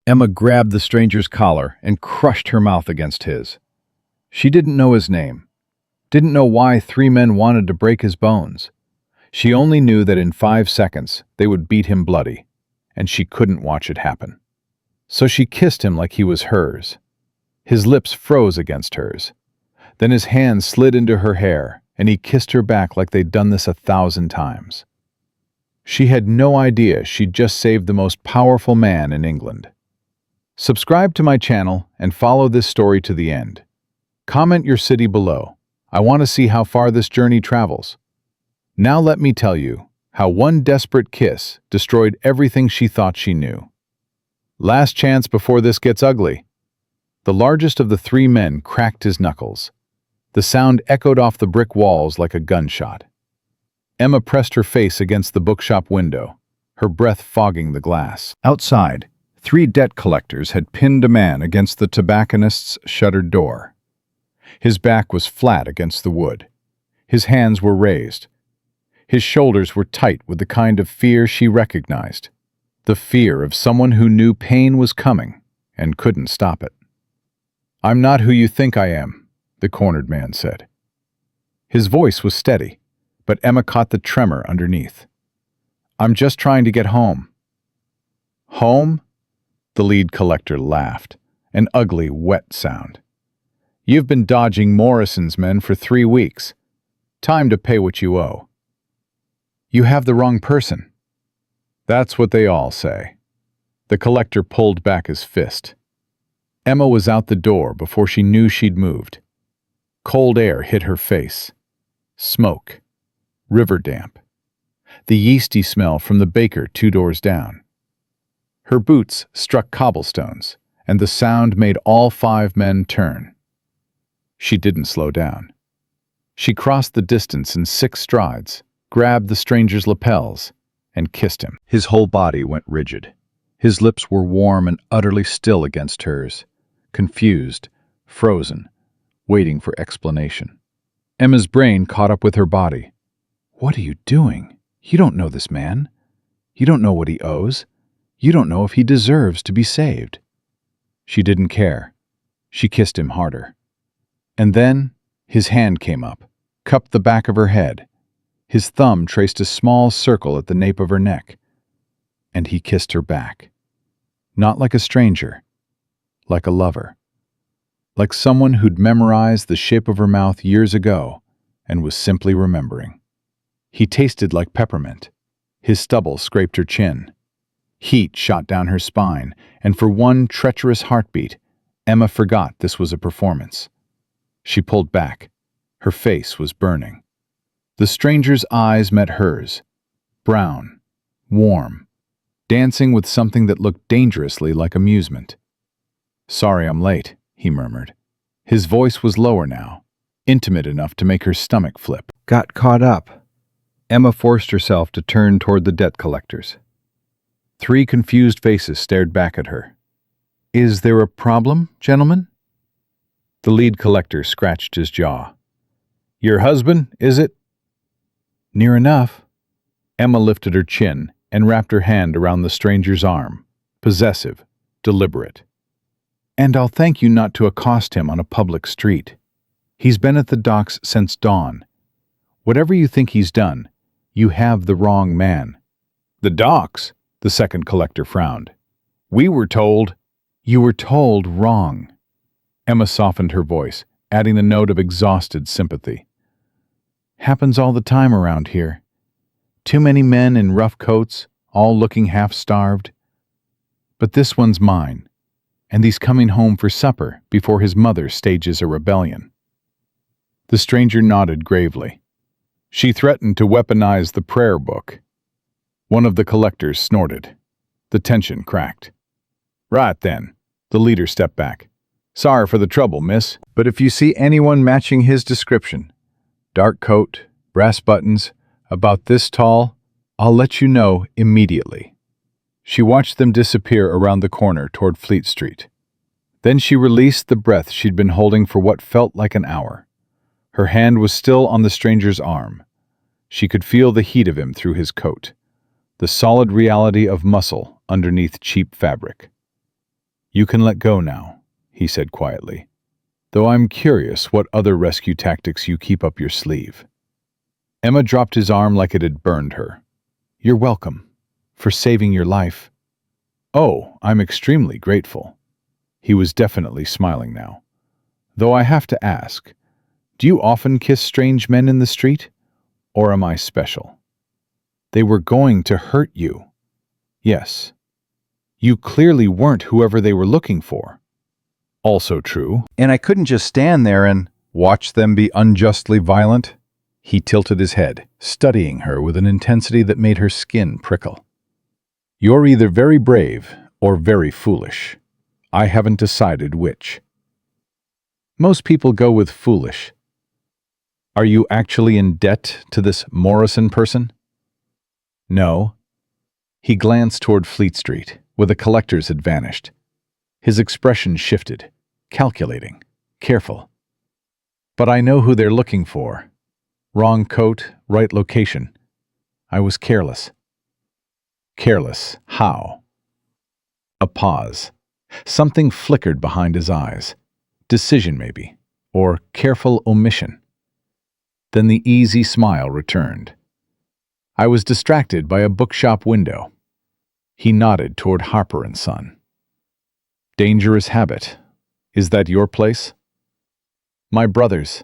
Emma grabbed the stranger's collar and crushed her mouth against his. She didn't know his name, didn't know why three men wanted to break his bones. She only knew that in 5 seconds they would beat him bloody, and she couldn't watch it happen. So she kissed him like he was hers. His lips froze against hers. Then his hand slid into her hair, and he kissed her back like they'd done this 1,000 times. She had no idea she'd just saved the most powerful man in England. Subscribe to my channel and follow this story to the end. Comment your city below. I want to see how far this journey travels. Now let me tell you how one desperate kiss destroyed everything she thought she knew. Last chance before this gets ugly. The largest of the three men cracked his knuckles. The sound echoed off the brick walls like a gunshot. Emma pressed her face against the bookshop window, her breath fogging the glass. Outside, 3 debt collectors had pinned a man against the tobacconist's shuttered door. His back was flat against the wood. His hands were raised. His shoulders were tight with the kind of fear she recognized, the fear of someone who knew pain was coming and couldn't stop it. "I'm not who you think I am," the cornered man said. His voice was steady, but Emma caught the tremor underneath. "I'm just trying to get home." "Home?" The lead collector laughed, an ugly, wet sound. "You've been dodging Morrison's men for 3 weeks. Time to pay what you owe." "You have the wrong person." "That's what they all say." The collector pulled back his fist. Emma was out the door before she knew she'd moved. Cold air hit her face. Smoke. River damp. The yeasty smell from the baker 2 doors down. Her boots struck cobblestones, and the sound made all 5 men turn. She didn't slow down. She crossed the distance in 6 strides, grabbed the stranger's lapels, and kissed him. His whole body went rigid. His lips were warm and utterly still against hers, confused, frozen, waiting for explanation. Emma's brain caught up with her body. "What are you doing? You don't know this man. You don't know what he owes. You don't know if he deserves to be saved." She didn't care. She kissed him harder. And then his hand came up, cupped the back of her head. His thumb traced a small circle at the nape of her neck. And he kissed her back. Not like a stranger, like a lover. Like someone who'd memorized the shape of her mouth years ago and was simply remembering. He tasted like peppermint. His stubble scraped her chin. Heat shot down her spine, and for one treacherous heartbeat, Emma forgot this was a performance. She pulled back. Her face was burning. The stranger's eyes met hers, brown, warm, dancing with something that looked dangerously like amusement. "Sorry I'm late," he murmured. His voice was lower now, intimate enough to make her stomach flip. "Got caught up." Emma forced herself to turn toward the debt collectors. 3 confused faces stared back at her. "Is there a problem, gentlemen?" The lead collector scratched his jaw. "Your husband, is it?" "Near enough." Emma lifted her chin and wrapped her hand around the stranger's arm, possessive, deliberate. "And I'll thank you not to accost him on a public street. He's been at the docks since dawn. Whatever you think he's done, you have the wrong man." "The docks?" The second collector frowned. "We were told—" "You were told wrong." Emma softened her voice, adding the note of exhausted sympathy. "Happens all the time around here. Too many men in rough coats, all looking half-starved. But this one's mine, and he's coming home for supper before his mother stages a rebellion." The stranger nodded gravely. "She threatened to weaponize the prayer book." One of the collectors snorted. The tension cracked. "Right then." The leader stepped back. "Sorry for the trouble, miss, but if you see anyone matching his description, dark coat, brass buttons, about this tall, I'll let you know immediately." She watched them disappear around the corner toward Fleet Street. Then she released the breath she'd been holding for what felt like an hour. Her hand was still on the stranger's arm. She could feel the heat of him through his coat, the solid reality of muscle underneath cheap fabric. You can let go now, he said quietly, though I'm curious what other rescue tactics you keep up your sleeve. Emma dropped his arm like it had burned her. You're welcome. For saving your life. Oh, I'm extremely grateful. He was definitely smiling now. Though I have to ask, do you often kiss strange men in the street? Or am I special? They were going to hurt you. Yes. You clearly weren't whoever they were looking for. Also true. And I couldn't just stand there and watch them be unjustly violent. He tilted his head, studying her with an intensity that made her skin prickle. You're either very brave or very foolish. I haven't decided which. Most people go with foolish. Are you actually in debt to this Morrison person? No. He glanced toward Fleet Street, where the collectors had vanished. His expression shifted, calculating, careful. But I know who they're looking for. Wrong coat, right location. I was careless. Careless. How? A pause. Something flickered behind his eyes. Decision, maybe. Or careful omission. Then the easy smile returned. I was distracted by a bookshop window. He nodded toward Harper & Son. Dangerous habit. Is that your place? My brother's.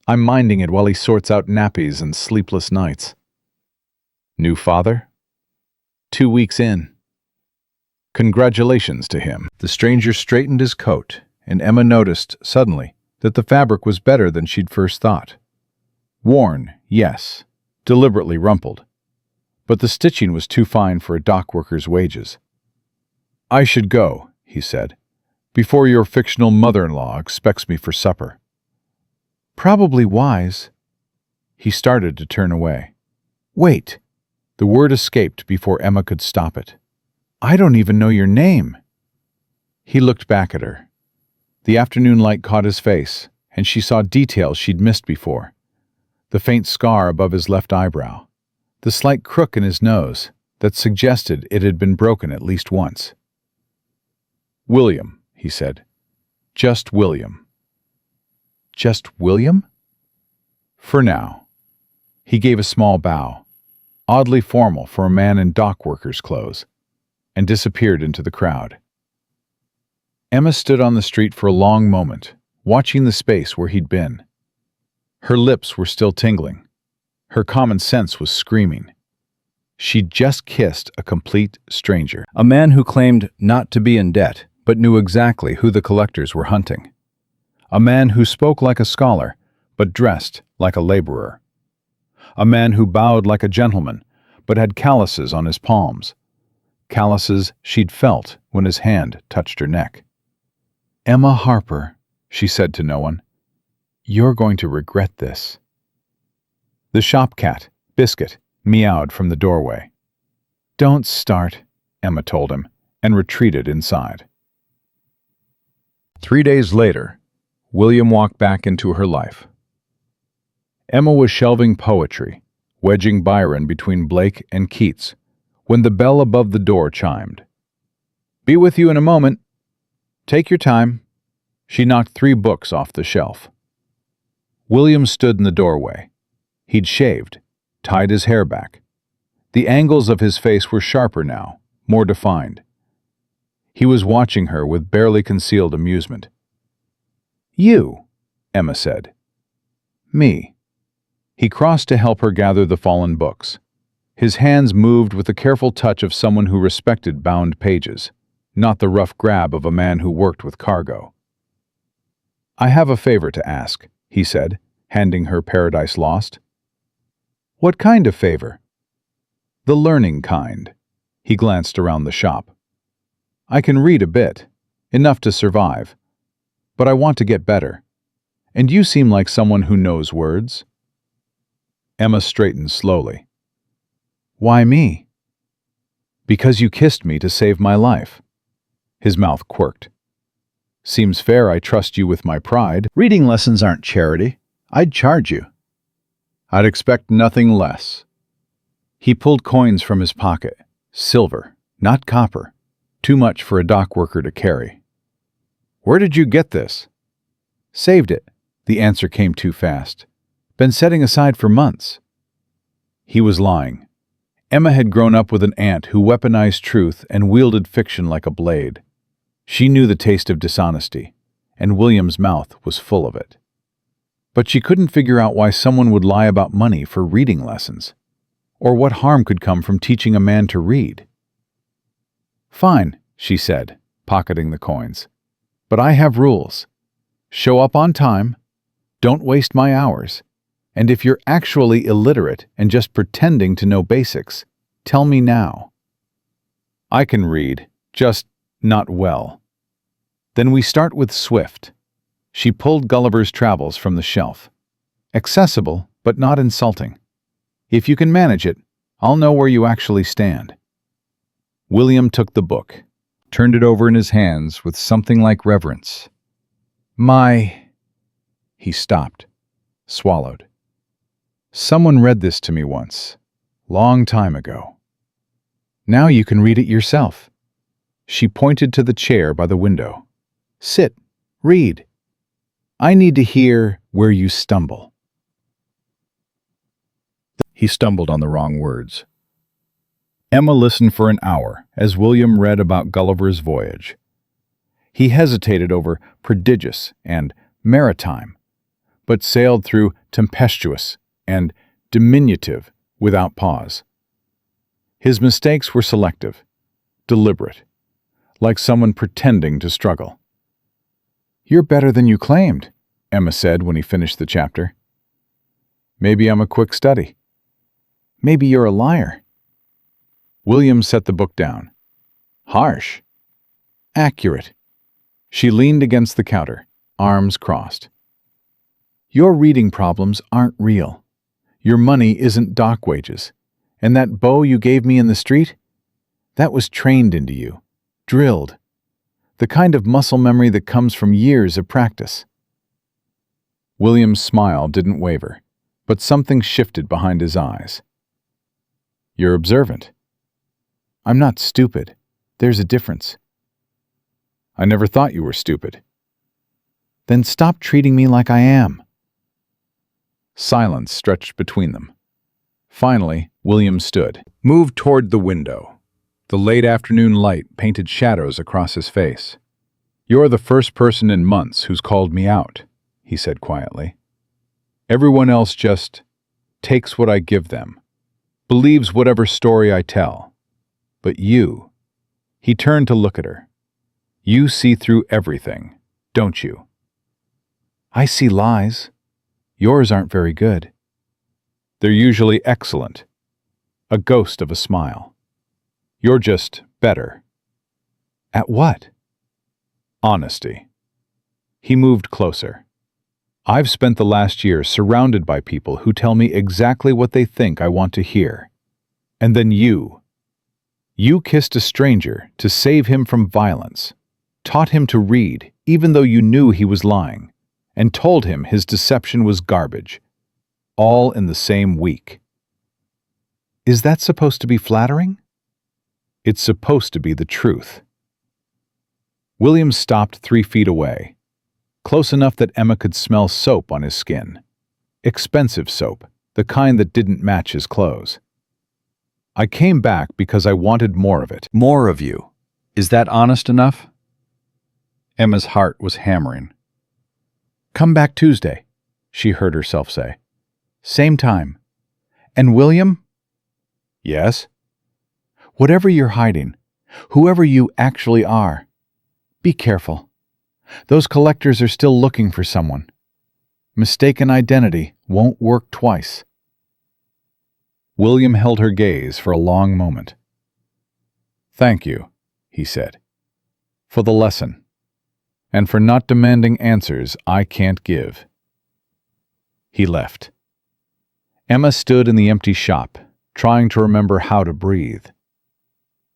I'm minding it while he sorts out nappies and sleepless nights. New father? 2 weeks in. Congratulations to him. The stranger straightened his coat, and Emma noticed, suddenly, that the fabric was better than she'd first thought. Worn, yes, deliberately rumpled. But the stitching was too fine for a dock worker's wages. I should go, he said, before your fictional mother-in-law expects me for supper. Probably wise. He started to turn away. Wait. The word escaped before Emma could stop it. I don't even know your name. He looked back at her. The afternoon light caught his face, and she saw details she'd missed before. The faint scar above his left eyebrow. The slight crook in his nose that suggested it had been broken at least once. William, he said. Just William. Just William? For now. He gave a small bow, oddly formal for a man in dock worker's clothes, and disappeared into the crowd. Emma stood on the street for a long moment, watching the space where he'd been. Her lips were still tingling. Her common sense was screaming. She'd just kissed a complete stranger, a man who claimed not to be in debt, but knew exactly who the collectors were hunting. A man who spoke like a scholar, but dressed like a laborer. A man who bowed like a gentleman, but had calluses on his palms. Calluses she'd felt when his hand touched her neck. Emma Harper, she said to no one, you're going to regret this. The shop cat, Biscuit, meowed from the doorway. Don't start, Emma told him, and retreated inside. 3 days later, William walked back into her life. Emma was shelving poetry, wedging Byron between Blake and Keats, when the bell above the door chimed. Be with you in a moment. Take your time. She knocked 3 books off the shelf. William stood in the doorway. He'd shaved, tied his hair back. The angles of his face were sharper now, more defined. He was watching her with barely concealed amusement. You, Emma said. Me. He crossed to help her gather the fallen books. His hands moved with the careful touch of someone who respected bound pages, not the rough grab of a man who worked with cargo. I have a favor to ask, he said, handing her Paradise Lost. What kind of favor? The learning kind. He glanced around the shop. I can read a bit, enough to survive, but I want to get better. And you seem like someone who knows words. Emma straightened slowly. Why me? Because you kissed me to save my life. His mouth quirked. Seems fair I trust you with my pride. Reading lessons aren't charity. I'd charge you. I'd expect nothing less. He pulled coins from his pocket. Silver, not copper. Too much for a dock worker to carry. Where did you get this? Saved it. The answer came too fast. Been setting aside for months. He was lying. Emma had grown up with an aunt who weaponized truth and wielded fiction like a blade. She knew the taste of dishonesty, and William's mouth was full of it. But she couldn't figure out why someone would lie about money for reading lessons, or what harm could come from teaching a man to read. Fine, she said, pocketing the coins. But I have rules. Show up on time, don't waste my hours, and if you're actually illiterate and just pretending to know basics, tell me now. I can read, just not well. Then we start with Swift. She pulled Gulliver's Travels from the shelf. Accessible, but not insulting. If you can manage it, I'll know where you actually stand. William took the book, turned it over in his hands with something like reverence. He stopped, swallowed. Someone read this to me once, long time ago. Now you can read it yourself. She pointed to the chair by the window. Sit, read. I need to hear where you stumble. He stumbled on the wrong words. Emma listened for an hour as William read about Gulliver's voyage. He hesitated over prodigious and maritime, but sailed through tempestuous and diminutive without pause. His mistakes were selective, deliberate, like someone pretending to struggle. You're better than you claimed, Emma said when he finished the chapter. Maybe I'm a quick study. Maybe you're a liar. William set the book down. Harsh. Accurate. She leaned against the counter, arms crossed. Your reading problems aren't real. Your money isn't dock wages. And that bow you gave me in the street? That was trained into you, drilled. The kind of muscle memory that comes from years of practice. William's smile didn't waver, but something shifted behind his eyes. You're observant. I'm not stupid. There's a difference. I never thought you were stupid. Then stop treating me like I am. Silence stretched between them. Finally, William stood, moved toward the window. The late afternoon light painted shadows across his face. You're the first person in months who's called me out, he said quietly. Everyone else just takes what I give them, believes whatever story I tell. But you, he turned to look at her. You see through everything, don't you? I see lies. Yours aren't very good. They're usually excellent. A ghost of a smile. You're just better. At what? Honesty. He moved closer. I've spent the last year surrounded by people who tell me exactly what they think I want to hear. And then you. You kissed a stranger to save him from violence, taught him to read even though you knew he was lying, and told him his deception was garbage. All in the same week. Is that supposed to be flattering? It's supposed to be the truth. William stopped 3 feet away, close enough that Emma could smell soap on his skin. Expensive soap, the kind that didn't match his clothes. I came back because I wanted more of it. More of you. Is that honest enough? Emma's heart was hammering. Come back Tuesday, she heard herself say. Same time. And William? Yes? Whatever you're hiding, whoever you actually are, be careful. Those collectors are still looking for someone. Mistaken identity won't work twice. William held her gaze for a long moment. Thank you, he said, for the lesson, and for not demanding answers I can't give. He left. Emma stood in the empty shop, trying to remember how to breathe.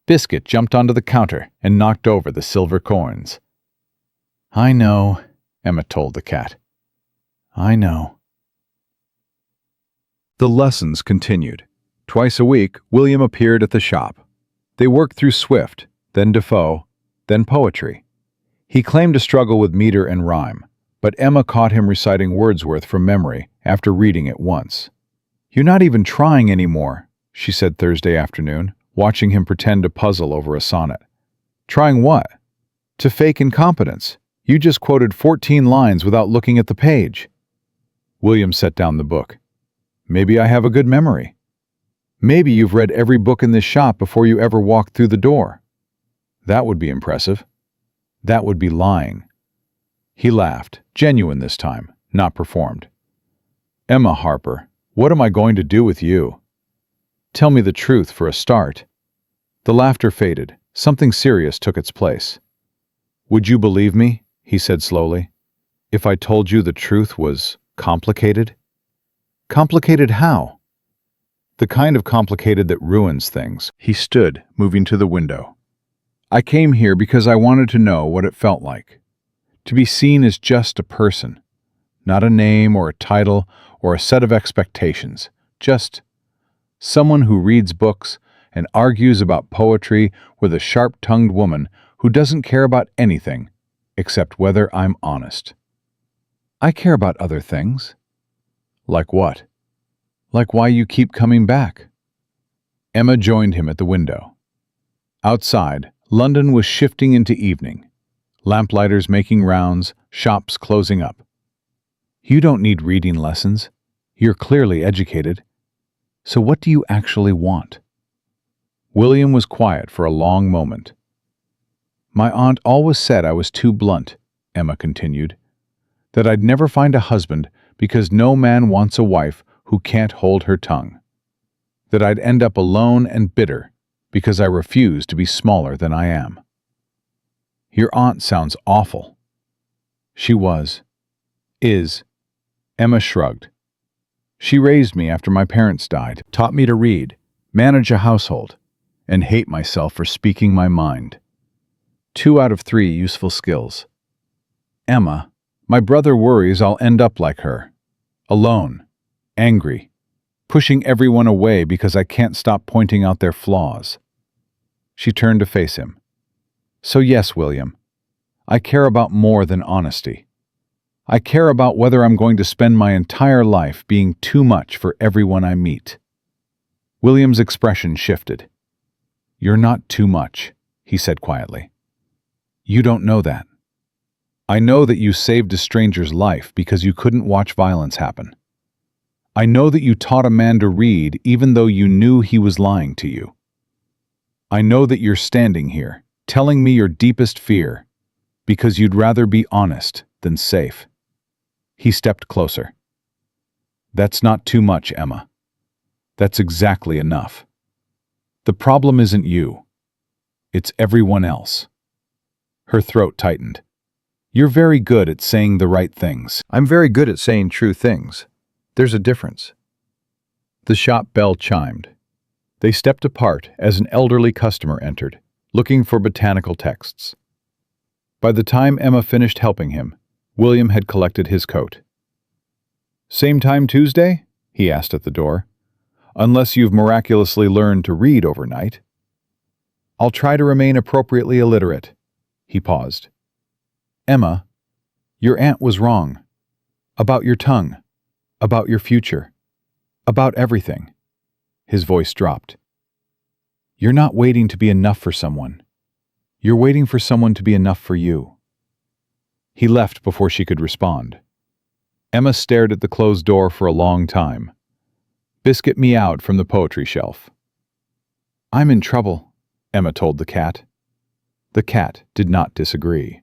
Biscuit jumped onto the counter and knocked over the silver coins. I know, Emma told the cat. I know. The lessons continued. Twice a week, William appeared at the shop. They worked through Swift, then Defoe, then poetry. He claimed to struggle with meter and rhyme, but Emma caught him reciting Wordsworth from memory after reading it once. "You're not even trying anymore," she said Thursday afternoon, watching him pretend to puzzle over a sonnet. "Trying what?" "To fake incompetence. You just quoted 14 lines without looking at the page." William set down the book. "Maybe I have a good memory. Maybe you've read every book in this shop before you ever walked through the door." "That would be impressive." "That would be lying." He laughed, genuine this time, not performed. "Emma Harper, what am I going to do with you? Tell me the truth for a start." The laughter faded. Something serious took its place. "Would you believe me," he said slowly, "if I told you the truth was complicated?" "Complicated how?" "The kind of complicated that ruins things." He stood, moving to the window. "I came here because I wanted to know what it felt like. To be seen as just a person. Not a name or a title or a set of expectations. Just someone who reads books and argues about poetry with a sharp-tongued woman who doesn't care about anything except whether I'm honest." "I care about other things." "Like what?" "Like why you keep coming back." Emma joined him at the window. Outside, London was shifting into evening. Lamplighters making rounds, shops closing up. "You don't need reading lessons. You're clearly educated. So what do you actually want?" William was quiet for a long moment. "My aunt always said I was too blunt," Emma continued. "That I'd never find a husband because no man wants a wife who can't hold her tongue. That I'd end up alone and bitter because I refuse to be smaller than I am." "Your aunt sounds awful." "She was. Is." Emma shrugged. "She raised me after my parents died, taught me to read, manage a household, and hate myself for speaking my mind. 2 out of 3 useful skills. Emma, my brother worries I'll end up like her. Alone, angry, pushing everyone away because I can't stop pointing out their flaws." She turned to face him. "So yes, William, I care about more than honesty. I care about whether I'm going to spend my entire life being too much for everyone I meet." William's expression shifted. "You're not too much," he said quietly. "You don't know that. I know that you saved a stranger's life because you couldn't watch violence happen. I know that you taught a man to read even though you knew he was lying to you. I know that you're standing here, telling me your deepest fear, because you'd rather be honest than safe." He stepped closer. "That's not too much, Emma. That's exactly enough. The problem isn't you. It's everyone else." Her throat tightened. "You're very good at saying the right things. I'm very good at saying true things. There's a difference." The shop bell chimed. They stepped apart as an elderly customer entered, looking for botanical texts. By the time Emma finished helping him, William had collected his coat. "Same time Tuesday?" he asked at the door. "Unless you've miraculously learned to read overnight." "I'll try to remain appropriately illiterate." He paused. "Emma, your aunt was wrong. About your tongue. About your future. About everything." His voice dropped. "You're not waiting to be enough for someone. You're waiting for someone to be enough for you." He left before she could respond. Emma stared at the closed door for a long time. Biscuit meowed from the poetry shelf. "I'm in trouble," Emma told the cat. The cat did not disagree.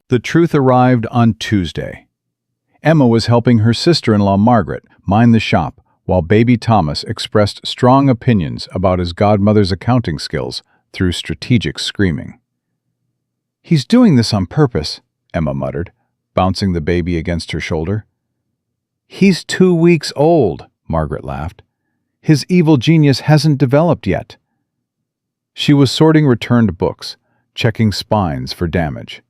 The truth arrived on Tuesday. Emma was helping her sister-in-law Margaret mind the shop while baby Thomas expressed strong opinions about his godmother's accounting skills through strategic screaming. "He's doing this on purpose," Emma muttered, bouncing the baby against her shoulder. "He's 2 weeks old," Margaret laughed. "His evil genius hasn't developed yet." She was sorting returned books, checking spines for damage.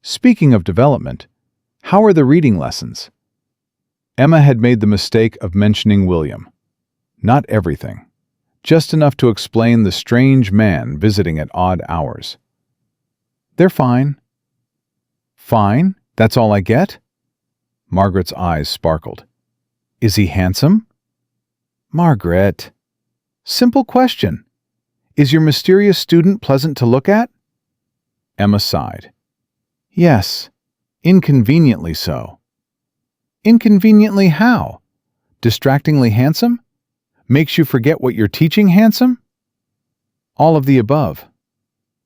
"Speaking of development, how are the reading lessons?" Emma had made the mistake of mentioning William. Not everything. just enough to explain the strange man visiting at odd hours. "They're fine." "Fine? That's all I get?" Margaret's eyes sparkled. "Is he handsome?" "Margaret." "Simple question. Is your mysterious student pleasant to look at?" Emma sighed. "Yes, inconveniently so." "Inconveniently how? Distractingly handsome? Makes you forget what you're teaching handsome?" "All of the above."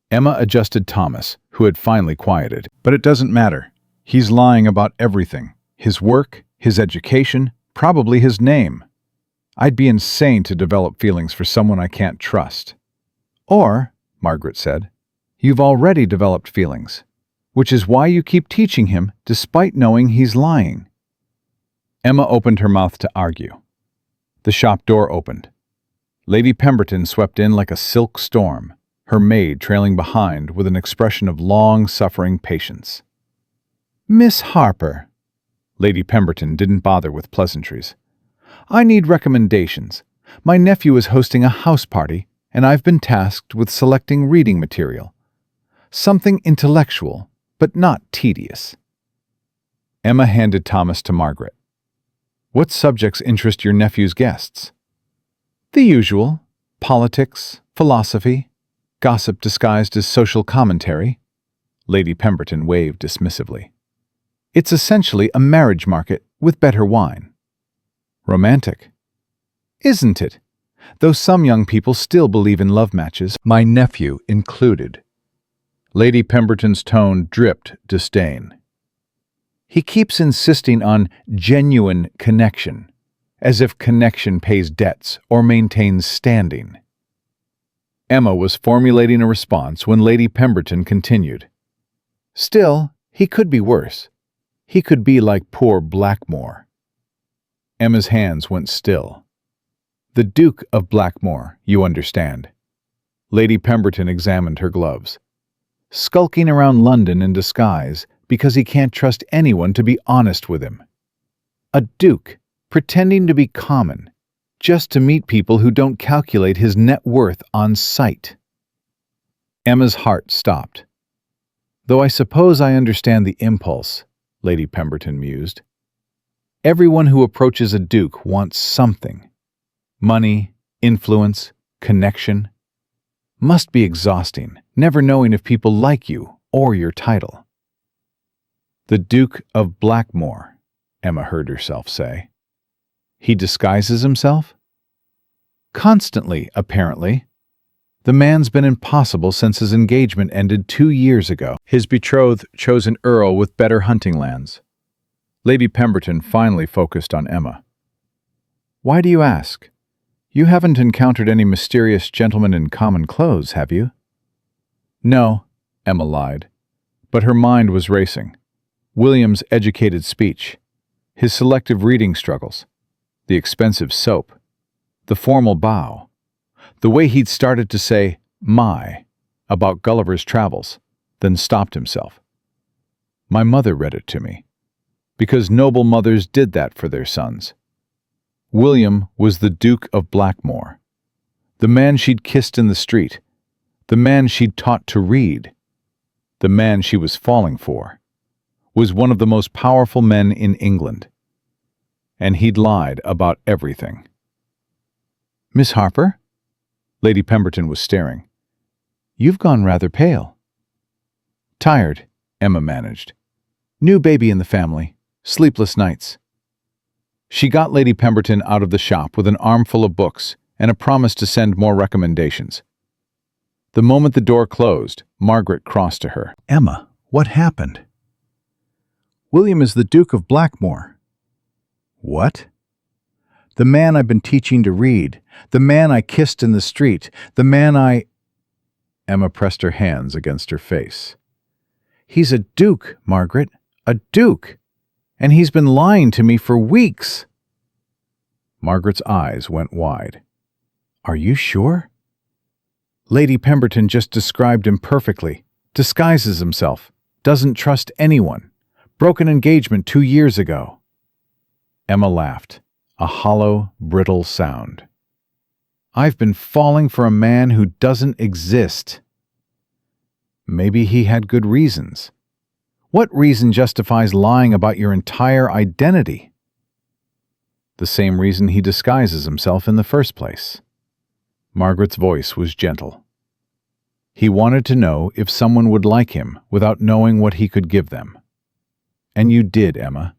Emma adjusted Thomas, who had finally quieted. "But it doesn't matter. He's lying about everything. His work, his education, probably his name. I'd be insane to develop feelings for someone I can't trust." "Or," Margaret said, "you've already developed feelings, which is why you keep teaching him despite knowing he's lying." Emma opened her mouth to argue. The shop door opened. Lady Pemberton swept in like a silk storm, her maid trailing behind with an expression of long-suffering patience. "Miss Harper." Lady Pemberton didn't bother with pleasantries. "I need recommendations. My nephew is hosting a house party, and I've been tasked with selecting reading material. Something intellectual, but not tedious." Emma handed Thomas to Margaret. "What subjects interest your nephew's guests?" "The usual. Politics, philosophy, gossip disguised as social commentary." Lady Pemberton waved dismissively. "It's essentially a marriage market with better wine." "Romantic." "Isn't it? Though some young people still believe in love matches, my nephew included." Lady Pemberton's tone dripped disdain. "He keeps insisting on genuine connection, as if connection pays debts or maintains standing." Emma was formulating a response when Lady Pemberton continued. "Still, he could be worse. He could be like poor Blackmore." Emma's hands went still. "The Duke of Blackmore, you understand." Lady Pemberton examined her gloves. "Skulking around London in disguise because he can't trust anyone to be honest with him. A duke, pretending to be common, just to meet people who don't calculate his net worth on sight." Emma's heart stopped. "Though I suppose I understand the impulse," Lady Pemberton mused. "Everyone who approaches a duke wants something. Money, influence, connection. Must be exhausting, never knowing if people like you or your title." "The Duke of Blackmore," Emma heard herself say. "He disguises himself?" "Constantly, apparently. The man's been impossible since his engagement ended 2 years ago. His betrothed chose an earl with better hunting lands." Lady Pemberton finally focused on Emma. "Why do you ask? You haven't encountered any mysterious gentleman in common clothes, have you?" "No," Emma lied, but her mind was racing. William's educated speech, his selective reading struggles, the expensive soap, the formal bow, the way he'd started to say, "my," about Gulliver's Travels, then stopped himself. "My mother read it to me, because noble mothers did that for their sons." William was the Duke of Blackmore, the man she'd kissed in the street, the man she'd taught to read, the man she was falling for, was one of the most powerful men in England. And he'd lied about everything. "Miss Harper?" Lady Pemberton was staring. "You've gone rather pale." "Tired," Emma managed. "New baby in the family. Sleepless nights." She got Lady Pemberton out of the shop with an armful of books and a promise to send more recommendations. The moment the door closed, Margaret crossed to her. "Emma, what happened?" "William is the Duke of Blackmore." "What?" "The man I've been teaching to read, the man I kissed in the street, the man I—" Emma pressed her hands against her face. "He's a duke, Margaret, a duke, and he's been lying to me for weeks." Margaret's eyes went wide. "Are you sure?" "Lady Pemberton just described him perfectly. Disguises himself, doesn't trust anyone. Broken engagement 2 years ago." Emma laughed, a hollow, brittle sound. I've been falling for a man who doesn't exist." Maybe he had good reasons. What reason justifies lying about your entire identity? The same reason he disguises himself in the first place. Margaret's voice was gentle. He wanted to know if someone would like him without knowing what he could give them. And you did, Emma.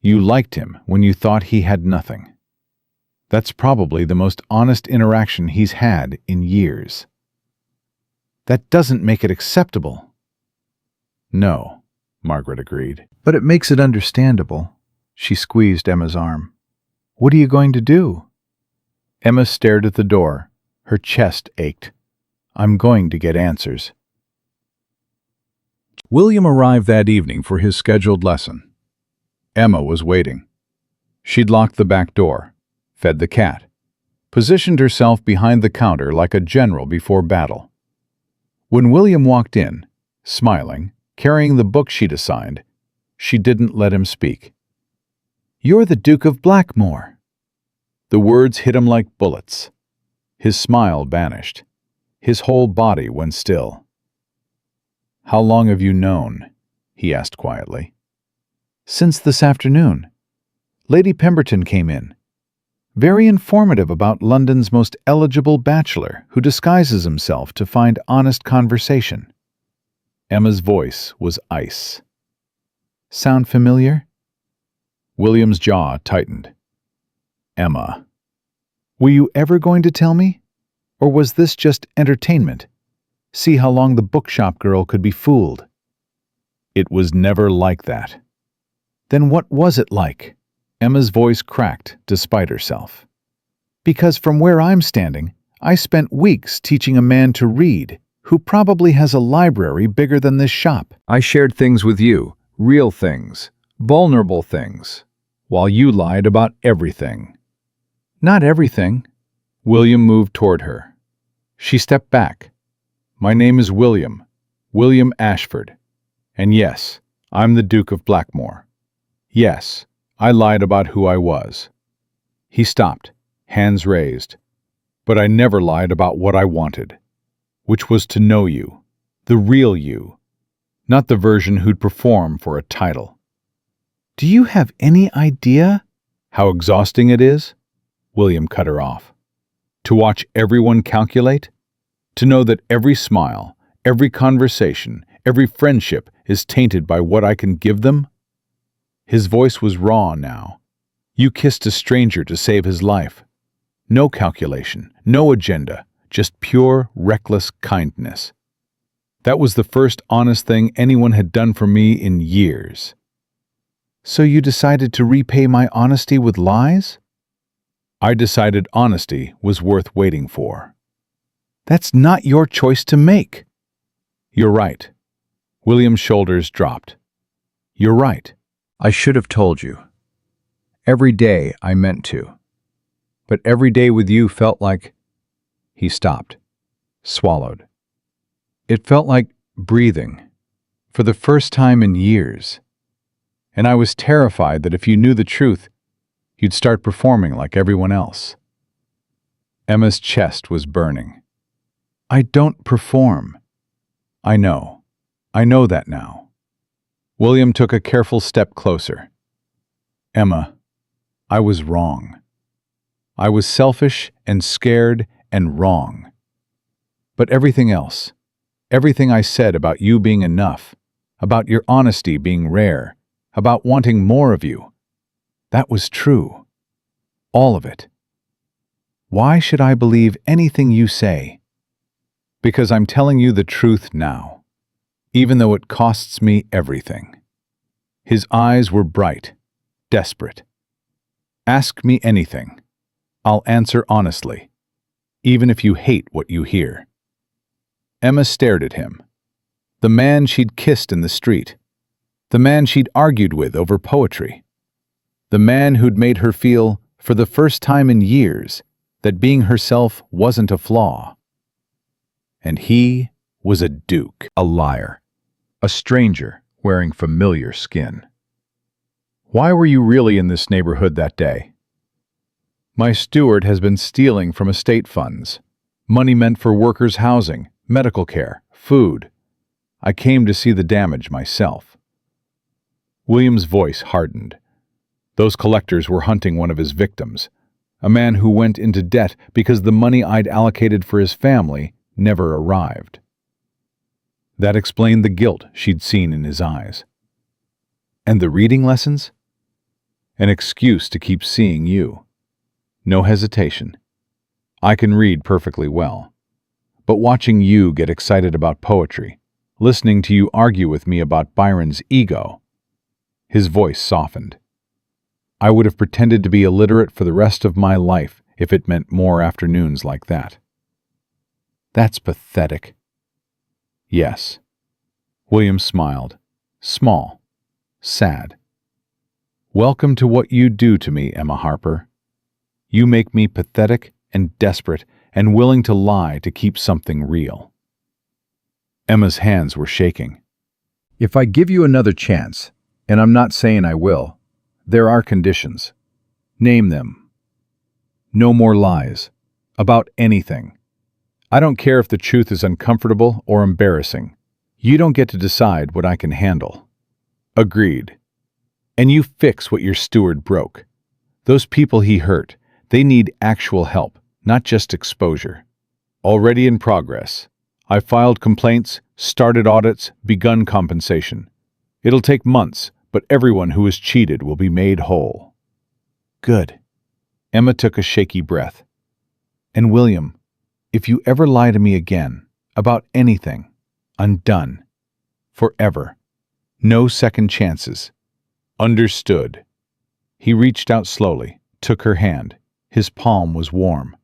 You liked him when you thought he had nothing. That's probably the most honest interaction he's had in years. That doesn't make it acceptable. No, Margaret agreed. But it makes it understandable. She squeezed Emma's arm. What are you going to do? Emma stared at the door. Her chest ached. I'm going to get answers. William arrived that evening for his scheduled lesson. Emma was waiting. She'd locked the back door, fed the cat, positioned herself behind the counter like a general before battle. When William walked in, smiling, carrying the book she'd assigned, she didn't let him speak. You're the Duke of Blackmore. The words hit him like bullets. His smile vanished. His whole body went still. How long have you known? He asked quietly. Since this afternoon. Lady Pemberton came in. Very informative about London's most eligible bachelor who disguises himself to find honest conversation. Emma's voice was ice. Sound familiar? William's jaw tightened. Emma. Were you ever going to tell me? Or was this just entertainment? See how long the bookshop girl could be fooled. It was never like that. Then what was it like? Emma's voice cracked despite herself. Because from where I'm standing, I spent weeks teaching a man to read who probably has a library bigger than this shop. I shared things with you, real things, vulnerable things, while you lied about everything. Not everything. William moved toward her. She stepped back. My name is William Ashford. And yes, I'm the Duke of Blackmore. Yes, I lied about who I was. He stopped, hands raised. But I never lied about what I wanted, which was to know you, the real you, not the version who'd perform for a title. Do you have any idea how exhausting it is? William cut her off. To watch everyone calculate? To know that every smile, every conversation, every friendship is tainted by what I can give them? His voice was raw now. You kissed a stranger to save his life. No calculation, no agenda, just pure, reckless kindness. That was the first honest thing anyone had done for me in years. So you decided to repay my honesty with lies? I decided honesty was worth waiting for. That's not your choice to make. You're right. William's shoulders dropped. You're right. I should have told you. Every day I meant to. But every day with you felt like... He stopped, swallowed. It felt like breathing, for the first time in years. And I was terrified that if you knew the truth, you'd start performing like everyone else. Emma's chest was burning. I don't perform. I know that now. William took a careful step closer. Emma, I was wrong. I was selfish and scared and wrong. But everything else, everything I said about you being enough, about your honesty being rare, about wanting more of you, that was true. All of it. Why should I believe anything you say? Because I'm telling you the truth now, even though it costs me everything. His eyes were bright, desperate. Ask me anything. I'll answer honestly, even if you hate what you hear. Emma stared at him. The man she'd kissed in the street. The man she'd argued with over poetry. The man who'd made her feel, for the first time in years, that being herself wasn't a flaw. And he was a duke, a liar, a stranger wearing familiar skin. Why were you really in this neighborhood that day? My steward has been stealing from estate funds. Money meant for workers' housing, medical care, food. I came to see the damage myself." William's voice hardened. Those collectors were hunting one of his victims, a man who went into debt because the money I'd allocated for his family never arrived. That explained the guilt she'd seen in his eyes. And the reading lessons? An excuse to keep seeing you. No hesitation. I can read perfectly well. But watching you get excited about poetry, listening to you argue with me about Byron's ego. His voice softened. I would have pretended to be illiterate for the rest of my life if it meant more afternoons like that. That's pathetic. Yes. William smiled. Small. Sad. Welcome to what you do to me, Emma Harper. You make me pathetic and desperate and willing to lie to keep something real. Emma's hands were shaking. If I give you another chance, and I'm not saying I will, there are conditions. Name them. No more lies. About anything. I don't care if the truth is uncomfortable or embarrassing. You don't get to decide what I can handle. Agreed. And you fix what your steward broke. Those people he hurt, they need actual help, not just exposure. Already in progress. I filed complaints, started audits, begun compensation. It'll take months, but everyone who is cheated will be made whole. Good. Emma took a shaky breath. And William, if you ever lie to me again, about anything, I'm done. Forever. No second chances. Understood. He reached out slowly, took her hand. His palm was warm.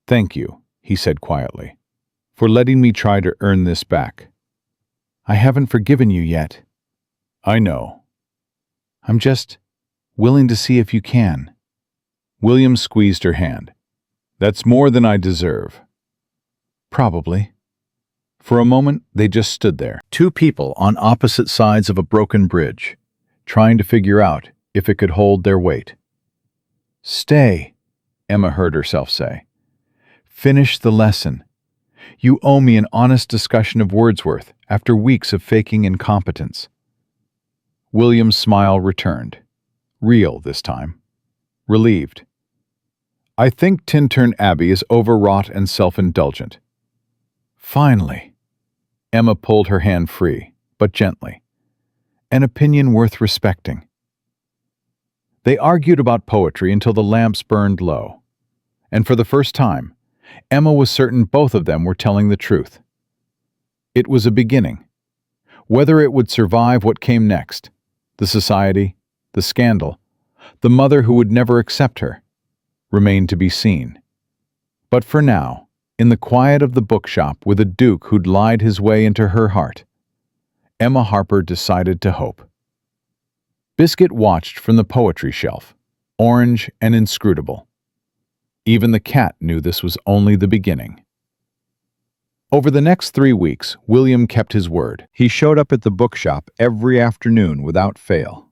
Thank you, he said quietly, for letting me try to earn this back. I haven't forgiven you yet. I know. I'm just willing to see if you can. William squeezed her hand. That's more than I deserve. Probably. For a moment, they just stood there, two people on opposite sides of a broken bridge, trying to figure out if it could hold their weight. Stay, Emma heard herself say. Finish the lesson. You owe me an honest discussion of Wordsworth after weeks of faking incompetence. William's smile returned. Real this time. Relieved. I think Tintern Abbey is overwrought and self-indulgent. Finally. Emma pulled her hand free, but gently. An opinion worth respecting. They argued about poetry until the lamps burned low. And for the first time, Emma was certain both of them were telling the truth. It was a beginning. Whether it would survive what came next, the society, the scandal, the mother who would never accept her, remained to be seen. But for now, in the quiet of the bookshop with a duke who'd lied his way into her heart, Emma Harper decided to hope. Biscuit watched from the poetry shelf, orange and inscrutable. Even the cat knew this was only the beginning. Over the next 3 weeks, William kept his word. He showed up at the bookshop every afternoon without fail.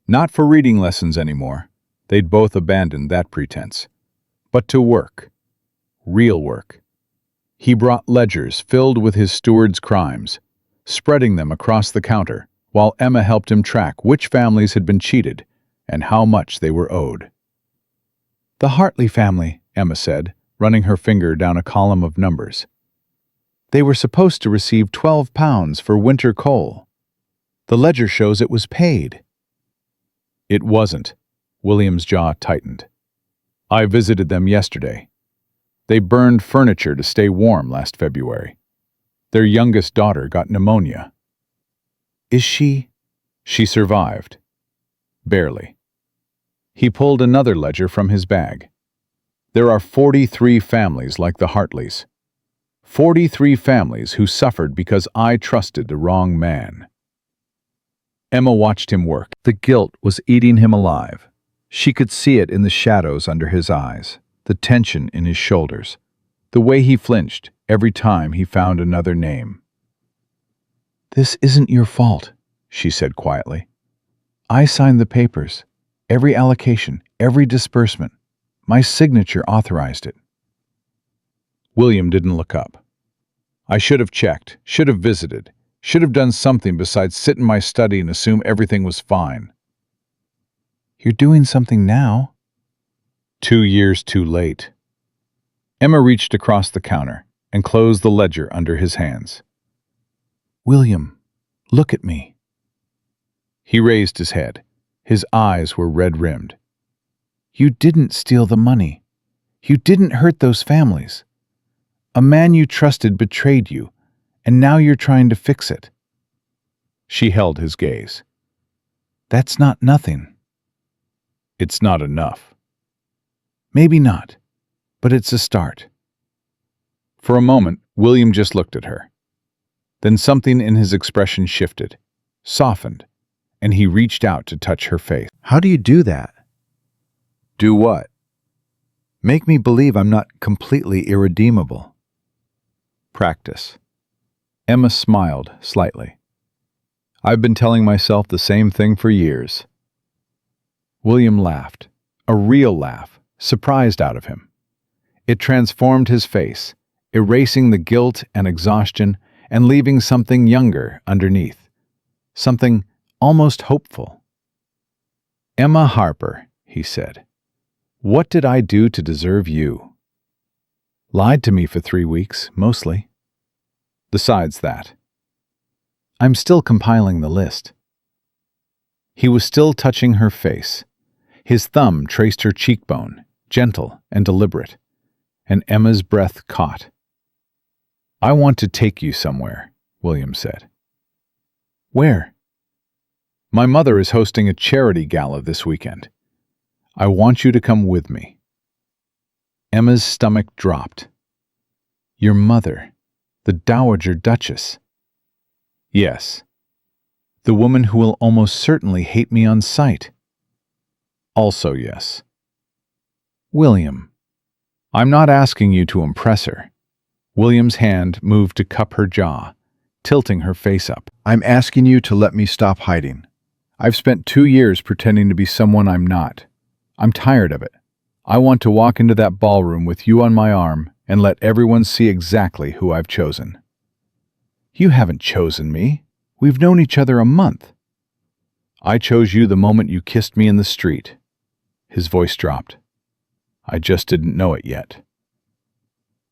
Not for reading lessons anymore. They'd both abandoned that pretense. But to work. Real work. He brought ledgers filled with his steward's crimes, spreading them across the counter, while Emma helped him track which families had been cheated and how much they were owed. The Hartley family, Emma said, running her finger down a column of numbers. They were supposed to receive £12 for winter coal. The ledger shows it was paid. It wasn't. William's jaw tightened. I visited them yesterday. They burned furniture to stay warm last February. Their youngest daughter got pneumonia. Is she? She survived. Barely. He pulled another ledger from his bag. There are 43 families like the Hartleys. 43 families who suffered because I trusted the wrong man. Emma watched him work. The guilt was eating him alive. She could see it in the shadows under his eyes, the tension in his shoulders, the way he flinched every time he found another name. This isn't your fault, she said quietly. I signed the papers, every allocation, every disbursement. My signature authorized it." William didn't look up. "I should have checked, should have visited, should have done something besides sit in my study and assume everything was fine." "You're doing something now." 2 years too late. Emma reached across the counter and closed the ledger under his hands. "William, look at me." He raised his head. His eyes were red-rimmed. "You didn't steal the money. You didn't hurt those families. A man you trusted betrayed you, and now you're trying to fix it." She held his gaze. "That's not nothing." "It's not enough." "Maybe not, but it's a start." For a moment, William just looked at her. Then something in his expression shifted, softened, and he reached out to touch her face. How do you do that? "Do what?" Make me believe I'm not completely irredeemable. "Practice." Emma smiled slightly. "I've been telling myself the same thing for years." William laughed, a real laugh, surprised out of him. It transformed his face, erasing the guilt and exhaustion and leaving something younger underneath, something almost hopeful. "Emma Harper," he said, "what did I do to deserve you?" "Lied to me for 3 weeks, mostly. Besides that, I'm still compiling the list." He was still touching her face. His thumb traced her cheekbone, gentle and deliberate, and Emma's breath caught. "I want to take you somewhere," William said. "Where?" "My mother is hosting a charity gala this weekend. I want you to come with me." Emma's stomach dropped. "Your mother, the Dowager Duchess?" "Yes. The woman who will almost certainly hate me on sight." "Also yes." "William, I'm not asking you to impress her." William's hand moved to cup her jaw, tilting her face up. I'm asking you to let me stop hiding. "I've spent 2 years pretending to be someone I'm not. I'm tired of it. I want to walk into that ballroom with you on my arm and let everyone see exactly who I've chosen." "You haven't chosen me. We've known each other a month." "I chose you the moment you kissed me in the street." His voice dropped. "I just didn't know it yet."